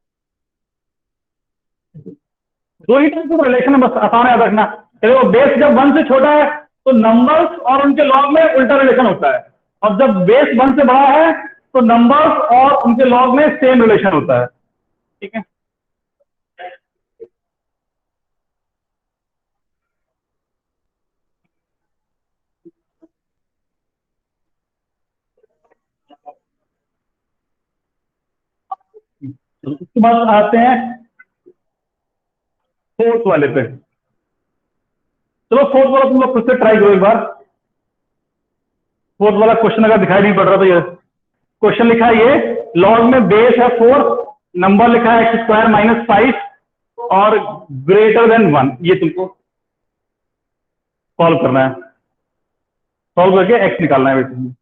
दो ही टाइप का रिलेशन है, बस आसान याद रखना। देखो बेस जब 1 से छोटा है तो नंबर्स और उनके लॉग में उल्टा रिलेशन होता है, और जब बेस 1 से बड़ा है तो नंबर्स और उनके लॉग में सेम रिलेशन होता है। ठीक है, तो उसके बाद आते हैं फोर्थ वाले पे। चलो फोर्थ वाला तुम लोग खुद से ट्राई करो एक बार। फोर्थ वाला क्वेश्चन अगर दिखाई नहीं पड़ रहा तो ये क्वेश्चन लिखा है, ये लॉग में बेस है 4, नंबर लिखा है x² माइनस 5 और ग्रेटर देन 1, ये तुमको सॉल्व करना है, सॉल्व करके x निकालना है बेसिकली।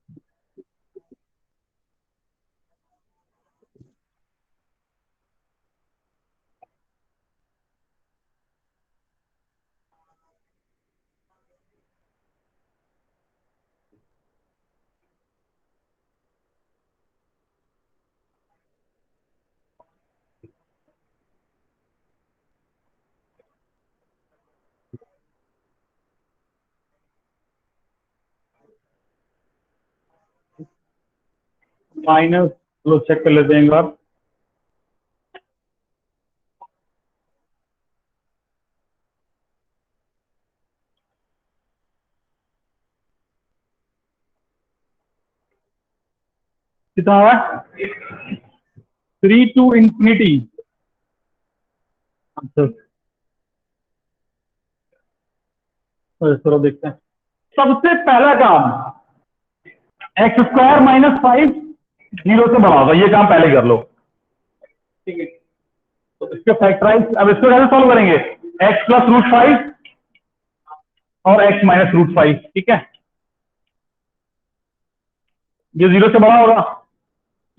माइनस, चलो चेक कर लेते हैं एक बार। कितना हुआ, 3 टू इंफिनिटी। अच्छा चलो देखते हैं। सबसे पहला काम, x² माइनस 5 0 से बड़ा होगा, ये काम पहले कर लो। ठीक है, तो इसके फैक्टराइज, अब इसको कैसे सॉल्व करेंगे, x प्लस रूट 5 और x माइनस रूट 5। ठीक है, ये 0 से बड़ा होगा,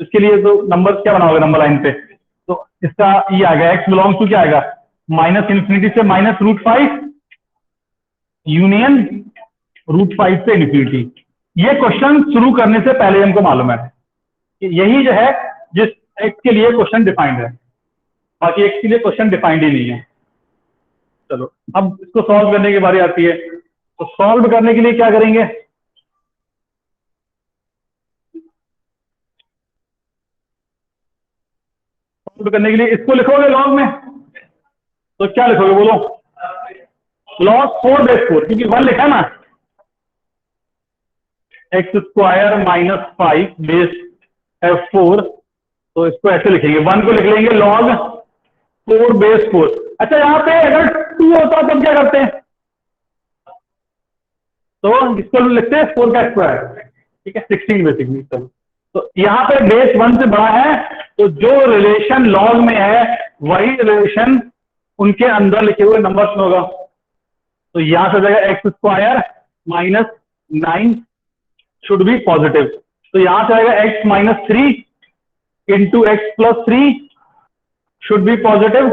इसके लिए तो नंबर क्या बनाओगे नंबर लाइन पे, तो इसका ये आ गया, x बिलोंग्स टू क्या आएगा, माइनस इन्फिनिटी से माइनस रूट 5 यूनियन रूट 5 से इन्फिनिटी। ये क्वेश्चन शुरू करने से पहले हमको मालूम है कि यही जो है जिस एक्स के लिए क्वेश्चन डिफाइंड है, बाकी एक्स के लिए क्वेश्चन डिफाइंड ही नहीं है। चलो अब इसको सॉल्व करने की बारी आती है, तो सॉल्व करने के लिए क्या करेंगे, सॉल्व करने के लिए इसको लिखोगे लॉग में, तो क्या लिखोगे बोलो? लॉग 4/4, क्योंकि 1 लिखा है ना, x² माइनस 5 बेस f4, तो इसको ऐसे लिखेंगे, 1 को लिख लेंगे लॉग 4/4। अच्छा, यहाँ पे अगर 2 होता तब क्या करते हैं? तो इसको लिखते हैं 4 का स्क्वायर, ठीक है, 16 बेसिकली। चलो, तो यहाँ पे बेस 1 से बड़ा है, तो जो रिलेशन लॉग में है वही रिलेशन उनके अंदर लिखे हुए नंबर्स में होगा। तो यहां से हो जाएगा x² minus 9 should be positive, तो यहां से आएगा x-3 into x+3 should be positive.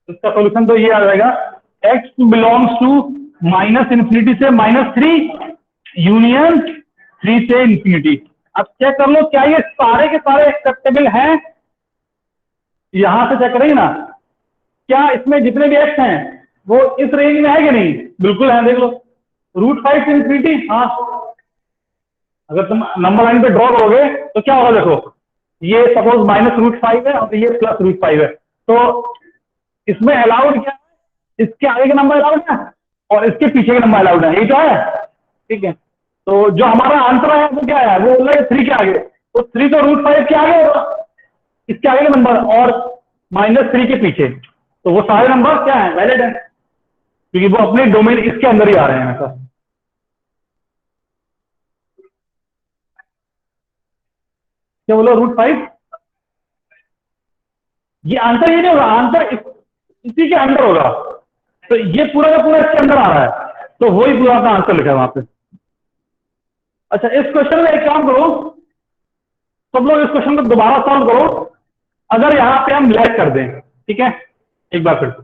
इसका सोल्यूशन तो ये आ जाएगा, x बिलोंग्स टू -∞ से -3 यूनियन 3 से इंफिनिटी। अब चेक कर लो क्या ये सारे के सारे एक्सेप्टेबल हैं, यहां से चेक करेंगे ना, क्या इसमें जितने भी एक्स हैं वो इस रेंज में है कि नहीं? बिल्कुल है, देख लो, √5 से इंफिनिटी। हाँ, अगर तुम नंबर लाइन पे ड्रॉ करोगे तो क्या होगा, देखो ये सपोज -√5 है और ये +√5 है, तो इसमें अलाउड क्या है? इसके आगे के नंबर अलाउड है और इसके पीछे के नंबर अलाउड है, यही तो है, ठीक है। तो जो हमारा आंसर है वो क्या है, वो बोल रहा है 3 के आगे, तो 3 तो √5 के आगे होगा, इसके आगे के नंबर और -3 के पीछे, तो वो सारे नंबर क्या है, वैलिड है, क्योंकि वो अपने डोमेन इसके अंदर ही आ रहे हैं। ऐसा क्या बोलो, √5? ये आंसर ये नहीं होगा, आंसर इसी के अंदर होगा, तो ये पूरा का पूरा इसके अंदर आ रहा है, तो वही पूरा अपना आंसर लिखा है वहां पे। अच्छा, इस क्वेश्चन में एक काम करो, सब लोग इस क्वेश्चन को दोबारा सॉल्व करो, अगर यहां पे हम लेस कर दें, ठीक है, एक बार फिर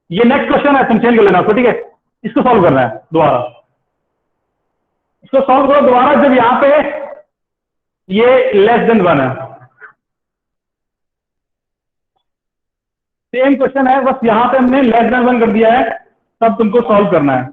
ये नेक्स्ट क्वेश्चन है, तुम चेंज कर लेना उसको, ठीक है, इसको सॉल्व करना है दोबारा, इसको सॉल्व करो दोबारा जब यहां पे ये <<1 है। सेम क्वेश्चन है, बस यहां पे हमने <<1 कर दिया है, तब तुमको सॉल्व करना है।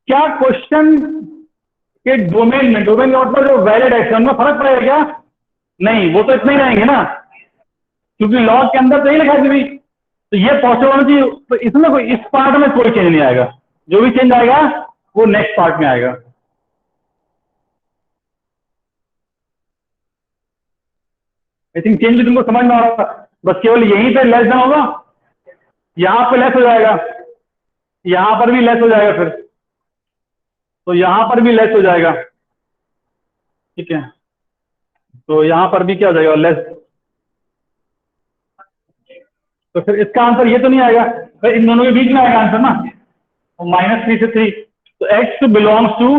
क्या क्वेश्चन के डोमेन में, डोमेन का मतलब जो वैलिड है, उनमें फर्क पड़ेगा क्या? नहीं, वो तो इतना ही रहेंगे ना, क्योंकि लॉग के अंदर तो ही लिखा है भी, तो ये पॉसिबल होना चाहिए, तो इसमें कोई, इस पार्ट में कोई चेंज नहीं आएगा, जो भी चेंज आएगा वो नेक्स्ट पार्ट में आएगा। आई थिंक चेंज भी तुमको समझ में आ रहा होगा, बस केवल यहीं पे लेस देन होगा, यहां पे लेस हो जाएगा, यहां पर भी लेस हो जाएगा, फिर तो यहां पर भी लेस हो जाएगा, ठीक है, तो यहां पर भी क्या हो जाएगा, लेस, तो फिर इसका आंसर ये तो नहीं आएगा, फिर इन दोनों के बीच में आएगा आंसर ना, तो -3 से 3, तो x बिलोंग्स टू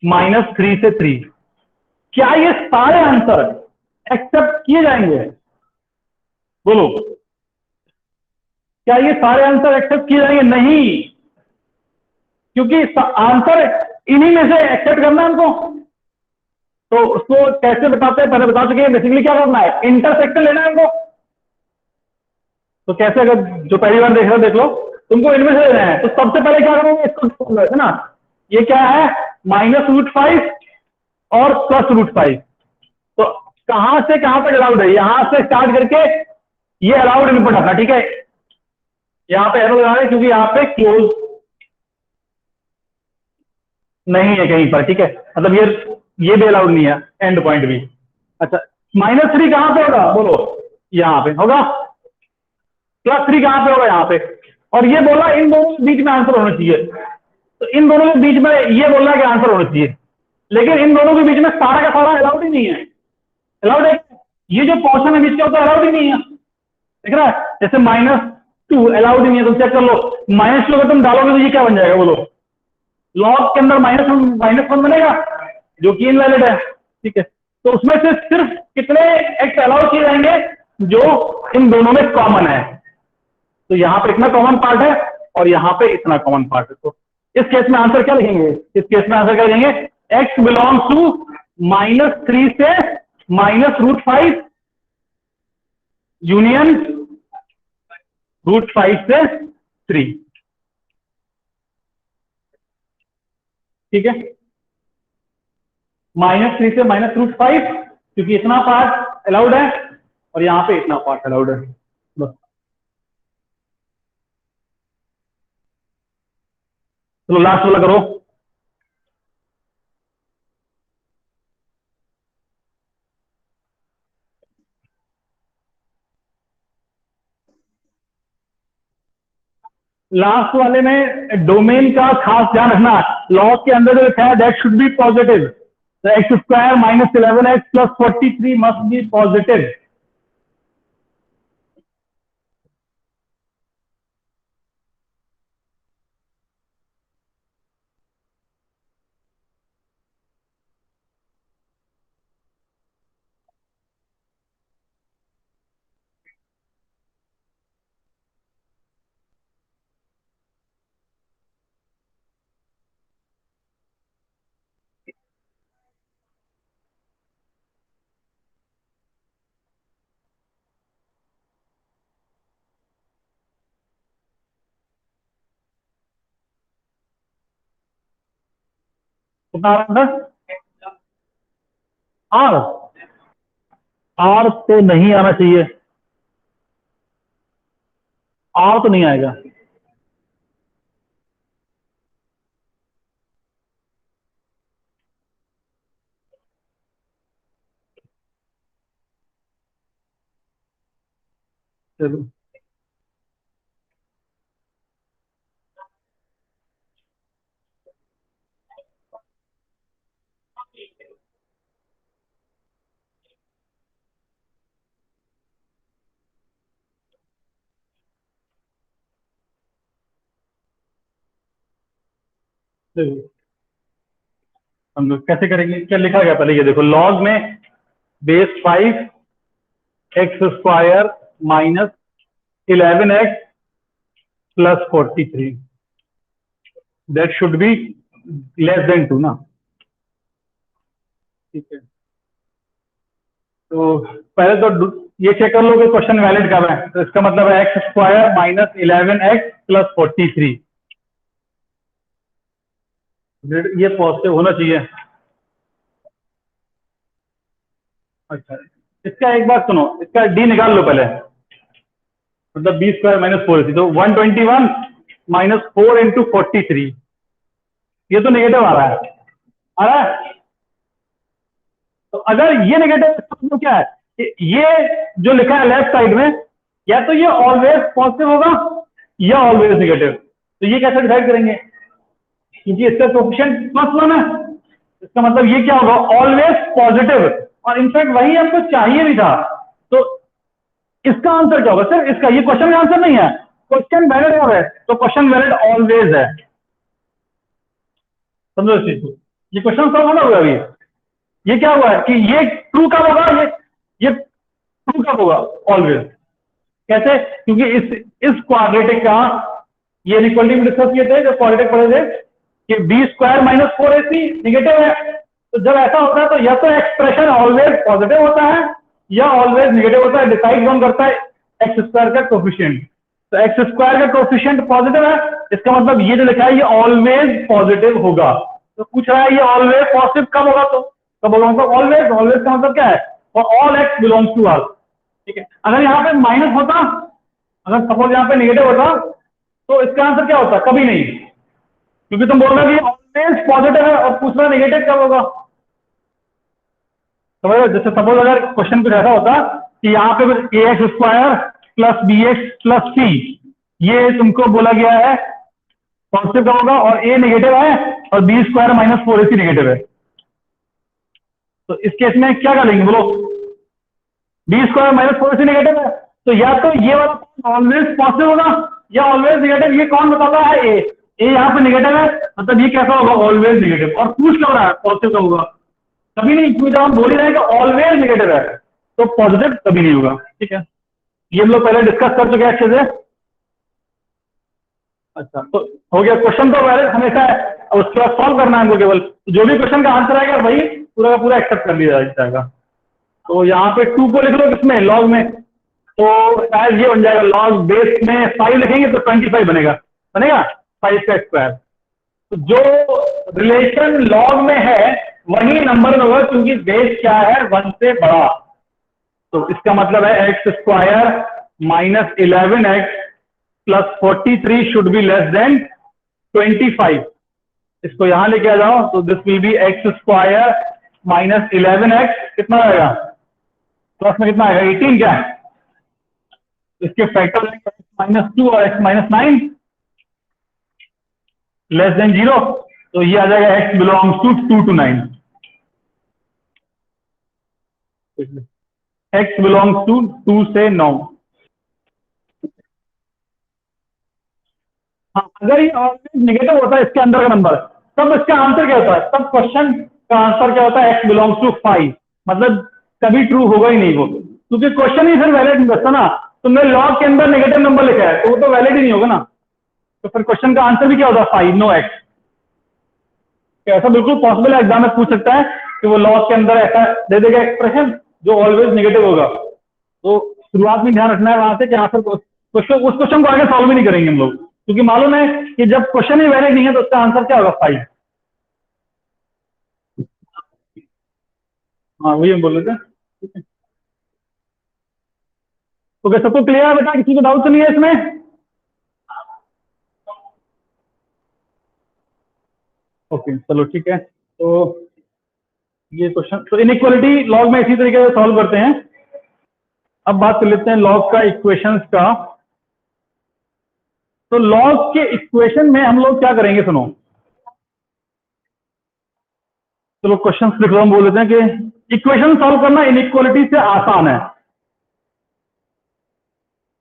-3 से 3। क्या ये सारे आंसर एक्सेप्ट किए जाएंगे? बोलो, क्या ये सारे आंसर एक्सेप्ट किए जाएंगे? नहीं, क्योंकि आंसर इन्हीं में से एक्सेप्ट करना है हमको, तो उसको कैसे बताते हैं, पहले बता चुके हैं, बेसिकली क्या करना है, इंटरसेक्शन लेना है हमको। तो कैसे, अगर जो पहली बार देख रहे हो देख लो, तुमको इनमें से लेना है, तो सबसे पहले क्या करोगे, इसको है ना, ये क्या है, -√5 और +√5, तो कहां से कहां तक अलाउड है, यहां से स्टार्ट करके ये अलाउड इनपुट आता, ठीक है, यहां पे एरो लगा रहे हैं क्योंकि यहां पे क्लोज नहीं है कहीं पर, ठीक है, मतलब ये भी अलाउड नहीं है, एंड पॉइंट भी। अच्छा, -3 कहां पे होगा बोलो, यहां पे होगा, +3 कहां पे होगा, यहां पे, और ये बोला इन दोनों के बीच में आंसर होना चाहिए, तो इन दोनों के बीच में ये बोलना कि आंसर होना चाहिए, लेकिन इन दोनों के बीच में सारा का सारा अलाउड ही नहीं है, अलाउड है, ये जो पोर्शन है बीच का होता है अलाउड ही नहीं है, देख रहा है, जैसे -2 अलाउड ही नहीं है, तो चेक कर लो, -2 अगर तुम डालोगे तो ये क्या बन जाएगा बोलो, लॉग के अंदर -1 बनेगा, जो कि इनवैलिड है, ठीक है, तो उसमें से सिर्फ कितने एक्स अलाउ किए जाएंगे जो इन दोनों में कॉमन है। तो यहां पे इतना कॉमन पार्ट है और यहां पे इतना कॉमन पार्ट है। तो इस केस में आंसर क्या लिखेंगे? इस केस में आंसर क्या लिखेंगे? एक्स बिलोंग्स टू -3 से -√5 यूनियन √5 से 3। ठीक है, -3 से -√5 क्योंकि इतना पार्ट अलाउड है और यहां पे इतना पार्ट अलाउड है। बस चलो लास्ट वाला करो। लास्ट वाले में डोमेन का खास ध्यान रखना। लॉग के अंदर जो लिखा है that should be positive. x² - 11x + 43 must be positive. कितना आ रहा था? आर आर तो नहीं आना चाहिए। आर तो नहीं आएगा। चलो हम लोग कैसे करेंगे? क्या लिखा गया पहले ये देखो। लॉग में base 5 x² - 11x + 43 that should be <<2 ना। ठीक है, तो पहले तो ये चेक कर लो कि क्वेश्चन वैलिड कब है। तो इसका मतलब है x² - 11x + 43 ये पॉजिटिव होना चाहिए। अच्छा, इसका एक बात सुनो, इसका डी निकाल लो पहले। मतलब b² - 4ac तो 121 - 4 × 43 ये तो नेगेटिव आ रहा है। आ रहा है। तो अगर ये नेगेटिव तो क्या है कि ये जो लिखा है लेफ्ट साइड में या तो ये ऑलवेज पॉजिटिव होगा या ऑलवेज नेगेटिव। तो ये कैसे डिसाइड करेंगे? क्योंकि इसका कोएफिशिएंट +1 है। इसका मतलब ये क्या होगा? Always positive. और इनफैक्ट वही हमको चाहिए भी था। तो इसका आंसर क्या होगा? सिर्फ इसका, ये क्वेश्चन का आंसर नहीं है। क्वेश्चन वैलिड है तो क्वेश्चन वैलिड ऑलवेज है। समझो इस चीज को। ये क्वेश्चन सॉल्व होना होगा अभी। ये क्या हुआ है कि ये ट्रू कब होगा? ये ट्रू कब होगा? ऑलवेज। कैसे? क्योंकि इस क्वाड्रेटिक का ये इक्वलिटी में डिस्कस किए थे, जो क्वाड्रेटिक पढ़े थे कि b² - 4ac निगेटिव है। तो जब ऐसा होता है तो या तो एक्सप्रेशन ऑलवेज पॉजिटिव होता है या ऑलवेज नेगेटिव होता है। डिसाइड कौन करता है? x² का कोएफिशिएंट। तो x² का कोएफिशिएंट पॉजिटिव है, इसका मतलब ये जो लिखा है ये ऑलवेज पॉजिटिव होगा। तो पूछ रहा है ये ऑलवेज पॉजिटिव कब होगा? तो कब होगा? मतलब ऑलवेज। ऑलवेज का मतलब क्या है? For all x belongs to R। ठीक है, अगर यहाँ पे माइनस होता, अगर सपोज यहाँ पे नेगेटिव होता तो इसका आंसर क्या होता? कभी नहीं। क्योंकि तुम बोल रहे हो कि ऑलवेज पॉजिटिव है और पूछ रहा नेगेटिव कब होगा। समझ रहे हो? जैसे सपोज अगर क्वेश्चन कुछ ऐसा होता कि यहाँ पे ax² + bx + c ये तुमको बोला गया है पॉजिटिव का होगा और a नेगेटिव है और b² - 4ac नेगेटिव है। तो इस केस में क्या करेंगे बोलो? b² - 4ac नेगेटिव है तो या तो ये वाला ऑलवेज पॉजिटिव होगा या ऑलवेज नेगेटिव। ये कौन बताता है? a यहाँ पे नेगेटिव है, मतलब ये कैसा होगा? Always negative. और पूछ कब रहा है पॉजिटिव का होगा? कभी नहीं, क्योंकि जब हम बोल ही रहे हैं कि ऑलवेज नेगेटिव है तो पॉजिटिव कभी नहीं होगा। ठीक है, ये हम लोग पहले डिस्कस कर चुके हैं अच्छे से। अच्छा, तो हो गया, क्वेश्चन तो वैलिड हमेशा है, अब उसके बाद सॉल्व करना है हमको केवल। जो भी क्वेश्चन का आंसर आएगा वही पूरा का पूरा एक्सेप्ट कर लिया जाएगा। तो यहाँ पे 2 को लिख लो किसमें, लॉग में, तो शायद ये बन जाएगा लॉग बेस में 5 लिखेंगे तो 25 बनेगा, 5 का स्क्वायर। तो जो रिलेशन लॉग में है वही नंबर में होगा, क्योंकि बेस क्या है, 1 से बड़ा। तो इसका मतलब है x square minus 11x plus 43 should be less than 25। इसको यहां लेके आ जाओ, तो this will be x square minus 11x, कितना आएगा प्लस में कितना आएगा 18, क्या है इसके फैक्टर -2 और x -9 लेस देन 0, तो ये आ जाएगा x belongs to 2 to 9, x belongs to 2 से 9। हाँ, अगर ये ऑलवेज नेगेटिव होता है इसके अंदर का नंबर, तब इसका आंसर क्या होता है, तब क्वेश्चन का आंसर क्या होता है, x बिलोंग्स टू 5, मतलब कभी ट्रू होगा ही नहीं वो, क्योंकि क्वेश्चन ही फिर वैलिड नहीं बचता ना। तुमने लॉग के अंदर नेगेटिव नंबर लिखा है तो वो तो वैलिड ही नहीं होगा ना, तो फिर क्वेश्चन का आंसर भी क्या होता है 5, नो x। ऐसा बिल्कुल पॉसिबल है, एग्जाम में पूछ सकता है कि वो लॉग के अंदर ऐसा दे देगा एक्सप्रेशन जो ऑलवेज नेगेटिव होगा। तो शुरुआत में ध्यान रखना है वहां से कि आंसर उस क्वेश्चन को आगे सॉल्व ही नहीं करेंगे हम लोग, क्योंकि मालूम है कि जब क्वेश्चन ही वैलिड नहीं है तो उसका आंसर क्या होगा 5। हाँ, वही हम बोल रहे थे। ठीक है, तो क्या सबको क्लियर है बेटा, किसी को डाउट तो नहीं है इसमें? ओके, चलो ठीक है। तो ये क्वेश्चन, तो इनइक्वालिटी लॉग में इसी तरीके से सॉल्व करते हैं। अब बात कर लेते हैं लॉग का इक्वेशंस का। तो लॉग के इक्वेशन में हम लोग क्या करेंगे, सुनो, चलो क्वेश्चन लिख लो, हम बोल लेते हैं कि इक्वेशन सॉल्व करना इनइक्वालिटी से आसान है।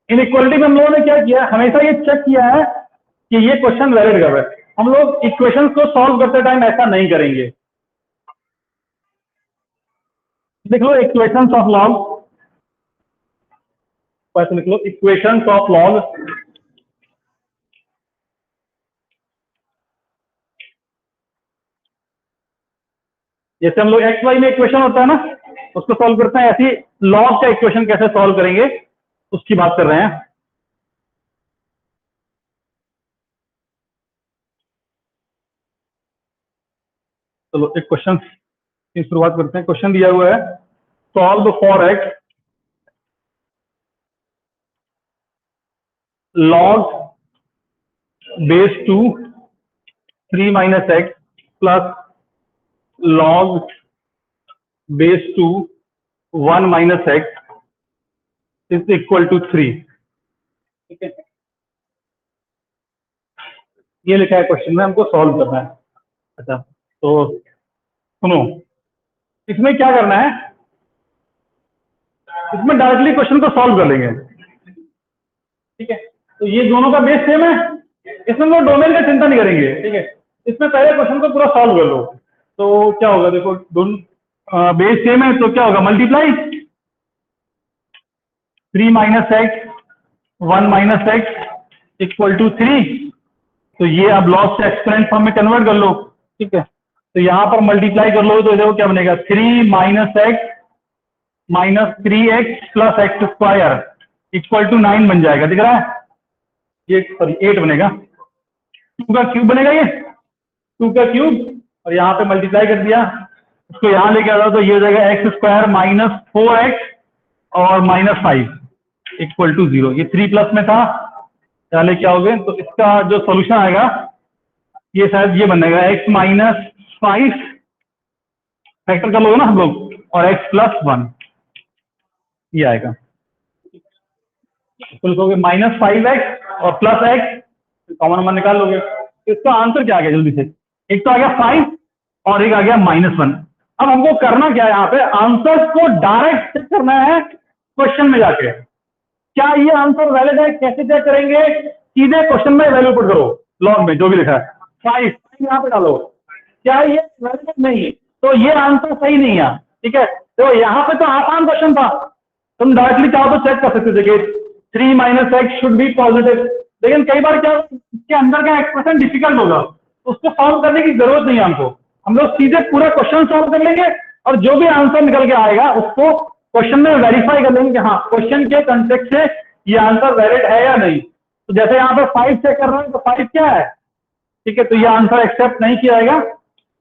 इनइक्वालिटी में हम लोगों ने क्या किया, हमेशा ये चेक किया है कि ये क्वेश्चन वैलिड कर रहा है। हम लोग इक्वेशंस को सॉल्व करते टाइम ऐसा नहीं करेंगे। लिख लो इक्वेशंस ऑफ लॉग, ऐसे लिख लो इक्वेशंस ऑफ लॉग। जैसे हम लोग एक्स वाई में इक्वेशन होता है ना, उसको सॉल्व करते हैं, ऐसी लॉग का इक्वेशन कैसे सॉल्व करेंगे उसकी बात कर रहे हैं। चलो एक क्वेश्चन की शुरुआत करते हैं। क्वेश्चन दिया हुआ है, solve for x log base two 3 minus x plus log base two 1 minus x is equal to 3। ठीक है, ये लिखा है क्वेश्चन में, हमको सॉल्व करना है। अच्छा, तो सुनो, इसमें क्या करना है, इसमें डायरेक्टली क्वेश्चन को सॉल्व कर लेंगे। ठीक है, तो ये दोनों का बेस सेम है, इसमें हम लोग डोमेन का चिंता नहीं करेंगे। ठीक है, इसमें पहले क्वेश्चन को पूरा सॉल्व कर लो। तो क्या होगा, देखो दोनों बेस सेम है तो क्या होगा, multiply 3 minus x 1 minus x equal to 3। तो ये अब लॉग से एक्सपोनेंट फॉर्म में कन्वर्ट कर लो। ठीक है, तो यहां पर मल्टीप्लाई कर लो तो देखो क्या बनेगा, 3 minus x minus 3x plus x square equal to 9 बन जाएगा, दिख रहा है, ये सॉरी 8 बनेगा, 2 का क्यूब बनेगा, ये 2 का क्यूब, और यहाँ पे मल्टीप्लाई कर दिया, उसको यहाँ लेके आ जाओ तो ये हो जाएगा एक्स स्क्वायर माइनस 4x और माइनस 5 इक्वल टू 0। ये 3 प्लस में था, यहाँ लेके आओगे तो इसका जो सोल्यूशन आएगा ये शायद ये बनेगा x माइनस 5, फैक्टर कर लोगे ना हम लोग, और x प्लस 1, ये आएगा। तो लिखोगे -5x और प्लस x, कॉमन नंबर निकाल लोगे। इसका आंसर क्या आ गया जल्दी से, एक तो आ गया 5 और एक आ गया -1। अब हमको करना क्या है, यहाँ पे आंसर को डायरेक्ट चेक करना है क्वेश्चन में जाके, क्या ये आंसर वैलिड है, कैसे चेक करेंगे, सीधे क्वेश्चन में वैल्यू पुट करो, लॉग में जो भी लिखा है 5 यहाँ पे डालो, क्या ये वैलिड नहीं, तो ये आंसर सही नहीं है, ठीक है। तो यहाँ पे तो आसान क्वेश्चन था, तुम डायरेक्टली चाहो तो चेक कर सकते थे कि 3 minus x should be positive, लेकिन कई बार क्या इसके अंदर का एक्सप्रेशन डिफिकल्ट होगा, उसको सॉल्व करने की जरूरत नहीं है हमको, हम लोग सीधे पूरा क्वेश्चन सॉल्व कर लेंगे और जो भी आंसर निकल के आएगा उसको क्वेश्चन में वेरीफाई कर लेंगे कि हाँ क्वेश्चन के कंटेक्स्ट से ये आंसर वैलिड है या नहीं। तो जैसे यहाँ पे 5 चेक कर रहे हैं तो 5 क्या है, ठीक है, तो ये आंसर एक्सेप्ट नहीं किया जाएगा,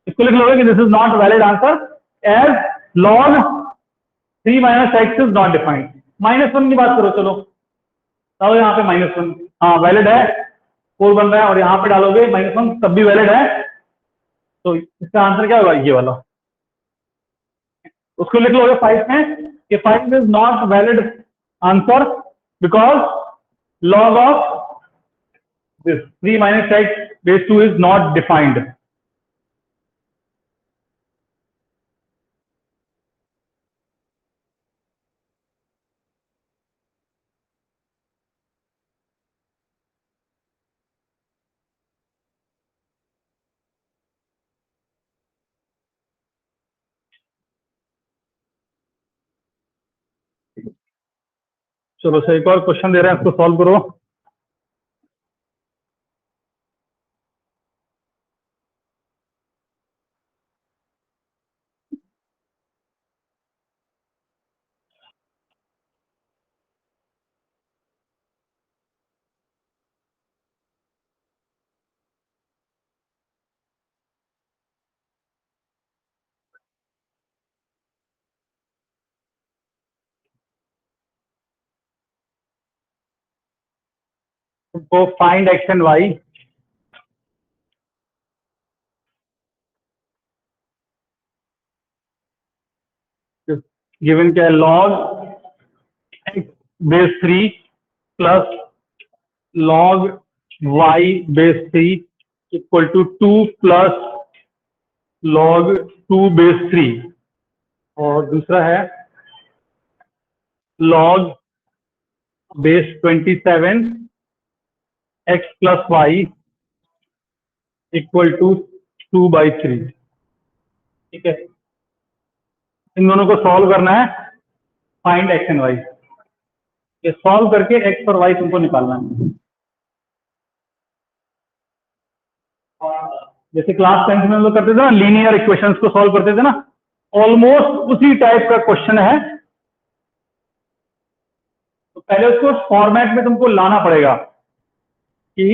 इसको लिख लोगे कि this is not valid answer as log 3 minus x is not defined. -1 की बात करो, चलो तो यहाँ पे -1, हाँ वैलिड है, 4 बन रहा है और यहाँ पे डालोगे -1 तब भी वैलिड है, तो इसका आंसर क्या होगा, ये वाला। उसको लिख लोगे 5 में कि 5 is not valid answer because log of this 3 minus x base 2 is not defined। चलो सर एक और क्वेश्चन दे रहे हैं, इसको सॉल्व करो। तुमको find x and y, given क्या है, log x base 3 plus log y base 3 equal to 2 plus log 2 base 3, और दूसरा है log base 27 x plus y equal to 2/3, ठीक है। इन दोनों को सॉल्व करना है, फाइंड एक्स एंड वाई, ये सॉल्व करके एक्स और वाई तुमको निकालना है। जैसे क्लास 10th में हम लोग करते थे ना, लीनियर इक्वेशंस को सॉल्व करते थे ना, ऑलमोस्ट उसी टाइप का क्वेश्चन है। तो पहले उसको फॉर्मेट में तुमको लाना पड़ेगा कि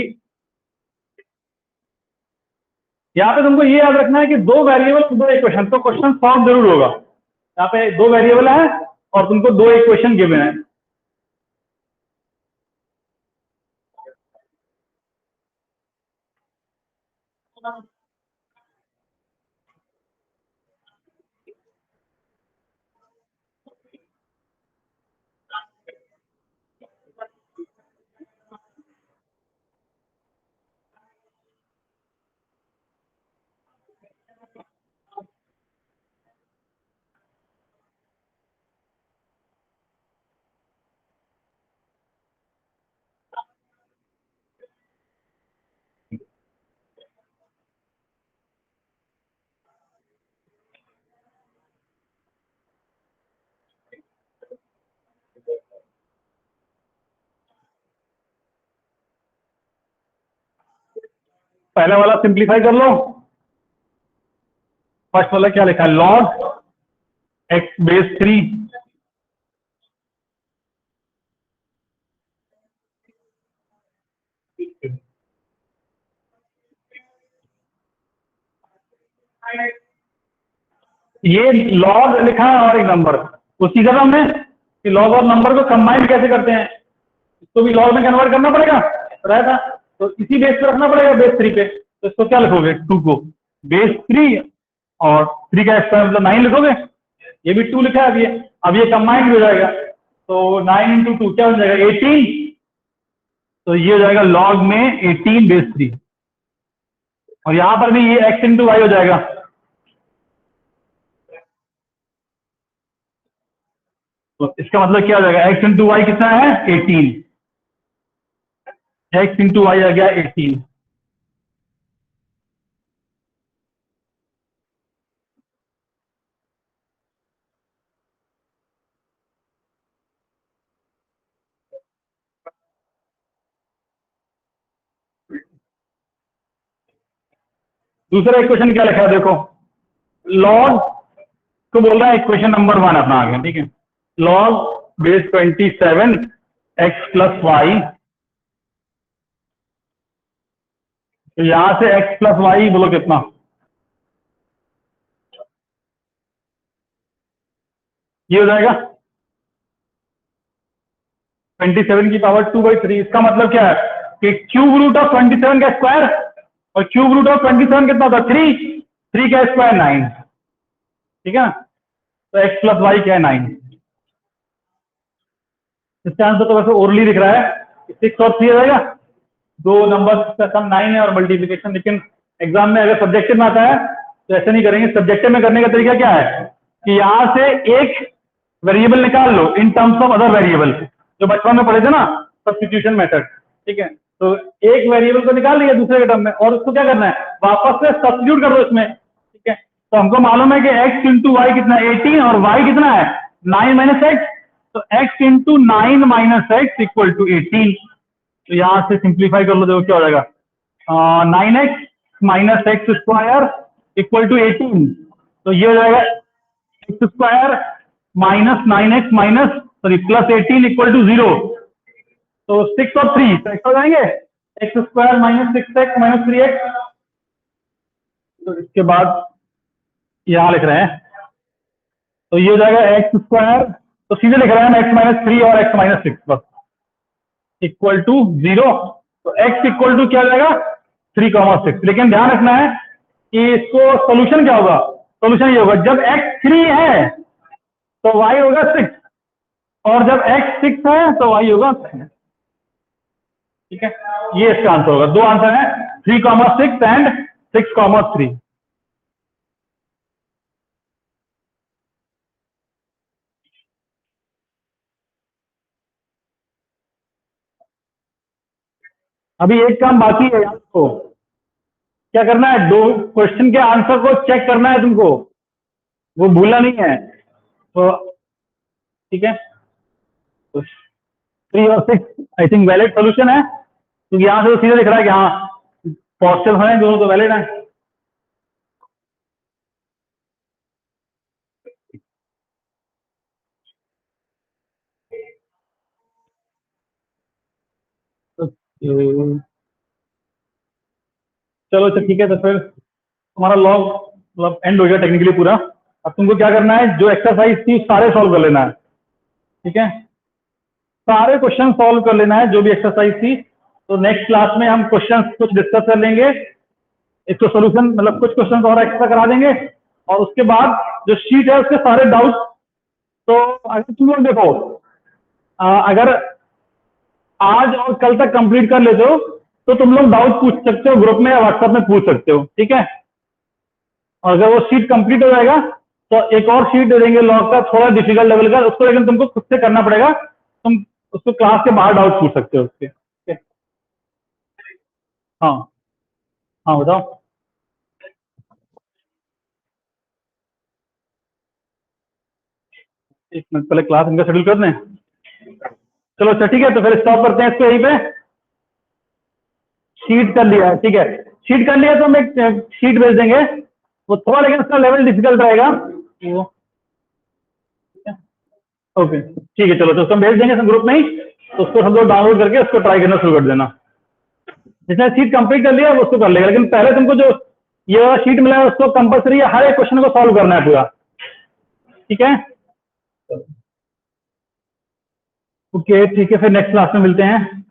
यहाँ पे तुमको ये याद रखना है कि 2 वेरिएबल 2 इक्वेशन, तो क्वेश्चन सॉल्व जरूर होगा। यहाँ पे 2 वेरिएबल है और तुमको 2 इक्वेशन गिवन है। पहला वाला सिंप्लीफाई कर लो। फर्स्ट वाला क्या लिखा है, लॉग एक्स बेस 3 ये लॉग लिखा है और एक नंबर, वो सीखा था हमने कि लॉग और नंबर को कंबाइन कैसे करते हैं, इसको भी लॉग में कन्वर्ट करना पड़ेगा, रहता तो इसी बेस पे रखना पड़ेगा, बेस 3 पे। तो इसको क्या लिखोगे, 2 को बेस 3 और 3 का स्क्वायर मतलब 9 लिखोगे, ये भी 2 लिखा है अभी, अब ये कंबाइंड भी हो जाएगा, तो 9 इंटू 2 क्या हो जाएगा, 18। तो ये हो जाएगा लॉग में 18 बेस 3, और यहां पर भी ये एक्स इंटू वाई हो जाएगा। तो इसका मतलब क्या हो जाएगा, एक्स इंटू वाई कितना है, 18, एक्स इंटू वाई आ गया 18। दूसरा इक्वेशन क्या लिखा है देखो, लॉग को बोल रहा है इक्वेशन नंबर 1 अपना आ गया, ठीक है। Log base 27 x plus y, तो यहां से x प्लस वाई बोलो कितना, ये हो जाएगा 27 की पावर 2/3। इसका मतलब क्या है कि क्यूब रूट ऑफ 27 का स्क्वायर, और क्यूब रूट ऑफ 27 कितना होता है 3 का स्क्वायर 9, ठीक है ना। तो x प्लस वाई क्या है 9। इसका आंसर तो वैसे ओरली दिख रहा है 6 और 3 हो जाएगा, दो नंबर का सम 9 है और मल्टीप्लिकेशन, लेकिन एग्जाम में अगर सब्जेक्टिव में आता है तो ऐसे नहीं करेंगे। सब्जेक्टिव में करने का तरीका क्या है कि यहां से एक वेरिएबल निकाल लो in terms of other variable, जो बचपन में पढ़े थे ना, सब्स्टिट्यूशन मेथड, ठीक है। तो एक वेरिएबल को निकाल लिया दूसरे के टर्म में, और उसको क्या करना है वापस से सब्स्टिट्यूट कर दो इसमें, ठीक है। तो हमको मालूम है कि x इंटू वाई कितना 18 और y कितना है 9 माइनस एक्स, तो x into 9 minus x equal to 18। तो यहां से सिंप्लीफाई कर लो, देखो क्या हो जाएगा 9x minus x square equal to 18। तो ये हो जाएगा x square minus 9x minus sorry plus 18 equal to 0। तो 6 और 3 तो एक्स हो जाएंगे, x square minus 6x minus 3x। तो इसके बाद यहां लिख रहे हैं, तो ये हो जाएगा एक्स स्क्वायर, तो सीधे लिख रहे हैं एक्स माइनस 3 और एक्स माइनस 6 बस इक्वल टू 0। तो x इक्वल टू क्या हो जाएगा 3,6। लेकिन ध्यान रखना है कि इसको सोल्यूशन क्या होगा, सोल्यूशन ये होगा जब x 3 है तो y होगा 6, और जब x 6 है तो y होगा 10, ठीक है। ये इसका आंसर होगा, दो आंसर है 3,6 एंड 6,3। अभी एक काम बाकी है यार, को क्या करना है, दो क्वेश्चन के आंसर को चेक करना है तुमको, वो भूलना नहीं है। तो ठीक है, तो 3 और 6 आई थिंक वैलिड सोल्यूशन है, क्योंकि यहां से तो सीधे दिख रहा है कि हाँ पॉजिटिव है, दोनों तो वैलिड है। तो चलो अच्छा ठीक है, तो फिर हमारा लॉग मतलब एंड हो गया टेक्निकली पूरा। अब तुमको क्या करना है, जो एक्सरसाइज थी सारे सॉल्व कर लेना है, ठीक है। सारे क्वेश्चन सॉल्व कर लेना है जो भी एक्सरसाइज थी। तो नेक्स्ट क्लास में हम क्वेश्चन कुछ डिस्कस कर लेंगे, इसको सोल्यूशन मतलब कुछ क्वेश्चन और एक्स्ट्रा करा देंगे, और उसके बाद जो शीट है उसके सारे डाउट। तो अगर तुम लोग देखो अगर आज और कल तक कंप्लीट कर लेते हो तो तुम लोग डाउट पूछ सकते हो ग्रुप में या व्हाट्सएप में पूछ सकते हो, ठीक है। और अगर वो शीट कंप्लीट हो जाएगा तो एक और शीट दे देंगे लॉग का, थोड़ा डिफिकल्ट लेवल का, उसको लेकिन तुमको खुद से करना पड़ेगा, तुम उसको क्लास के बाहर डाउट पूछ सकते हो उसके, ठीक है। हाँ हाँ बताओ। एक मिनट पहले क्लास इनका शेड्यूल कर दें। चलो अच्छा ठीक है, तो फिर स्टॉप करते हैं इसको यहीं पे। शीट कर लिया है, ठीक है, शीट कर लिया तो हम एक शीट भेज देंगे, वो थोड़ा लेकिन उसका लेवल डिफिकल्ट रहेगा वो, ओके ठीक है। चलो तो उसको हम भेज देंगे ग्रुप में ही, तो उसको हम लोग डाउनलोड करके उसको ट्राई करना शुरू कर देना। जिसने शीट कंप्लीट कर लिया वो उसको कर लेगा, लेकिन पहले तुमको जो ये वाला शीट मिला है उसको कंपलसरी हर एक क्वेश्चन को सॉल्व करना है पूरा, ठीक है। ओके ठीक है, फिर नेक्स्ट क्लास में मिलते हैं।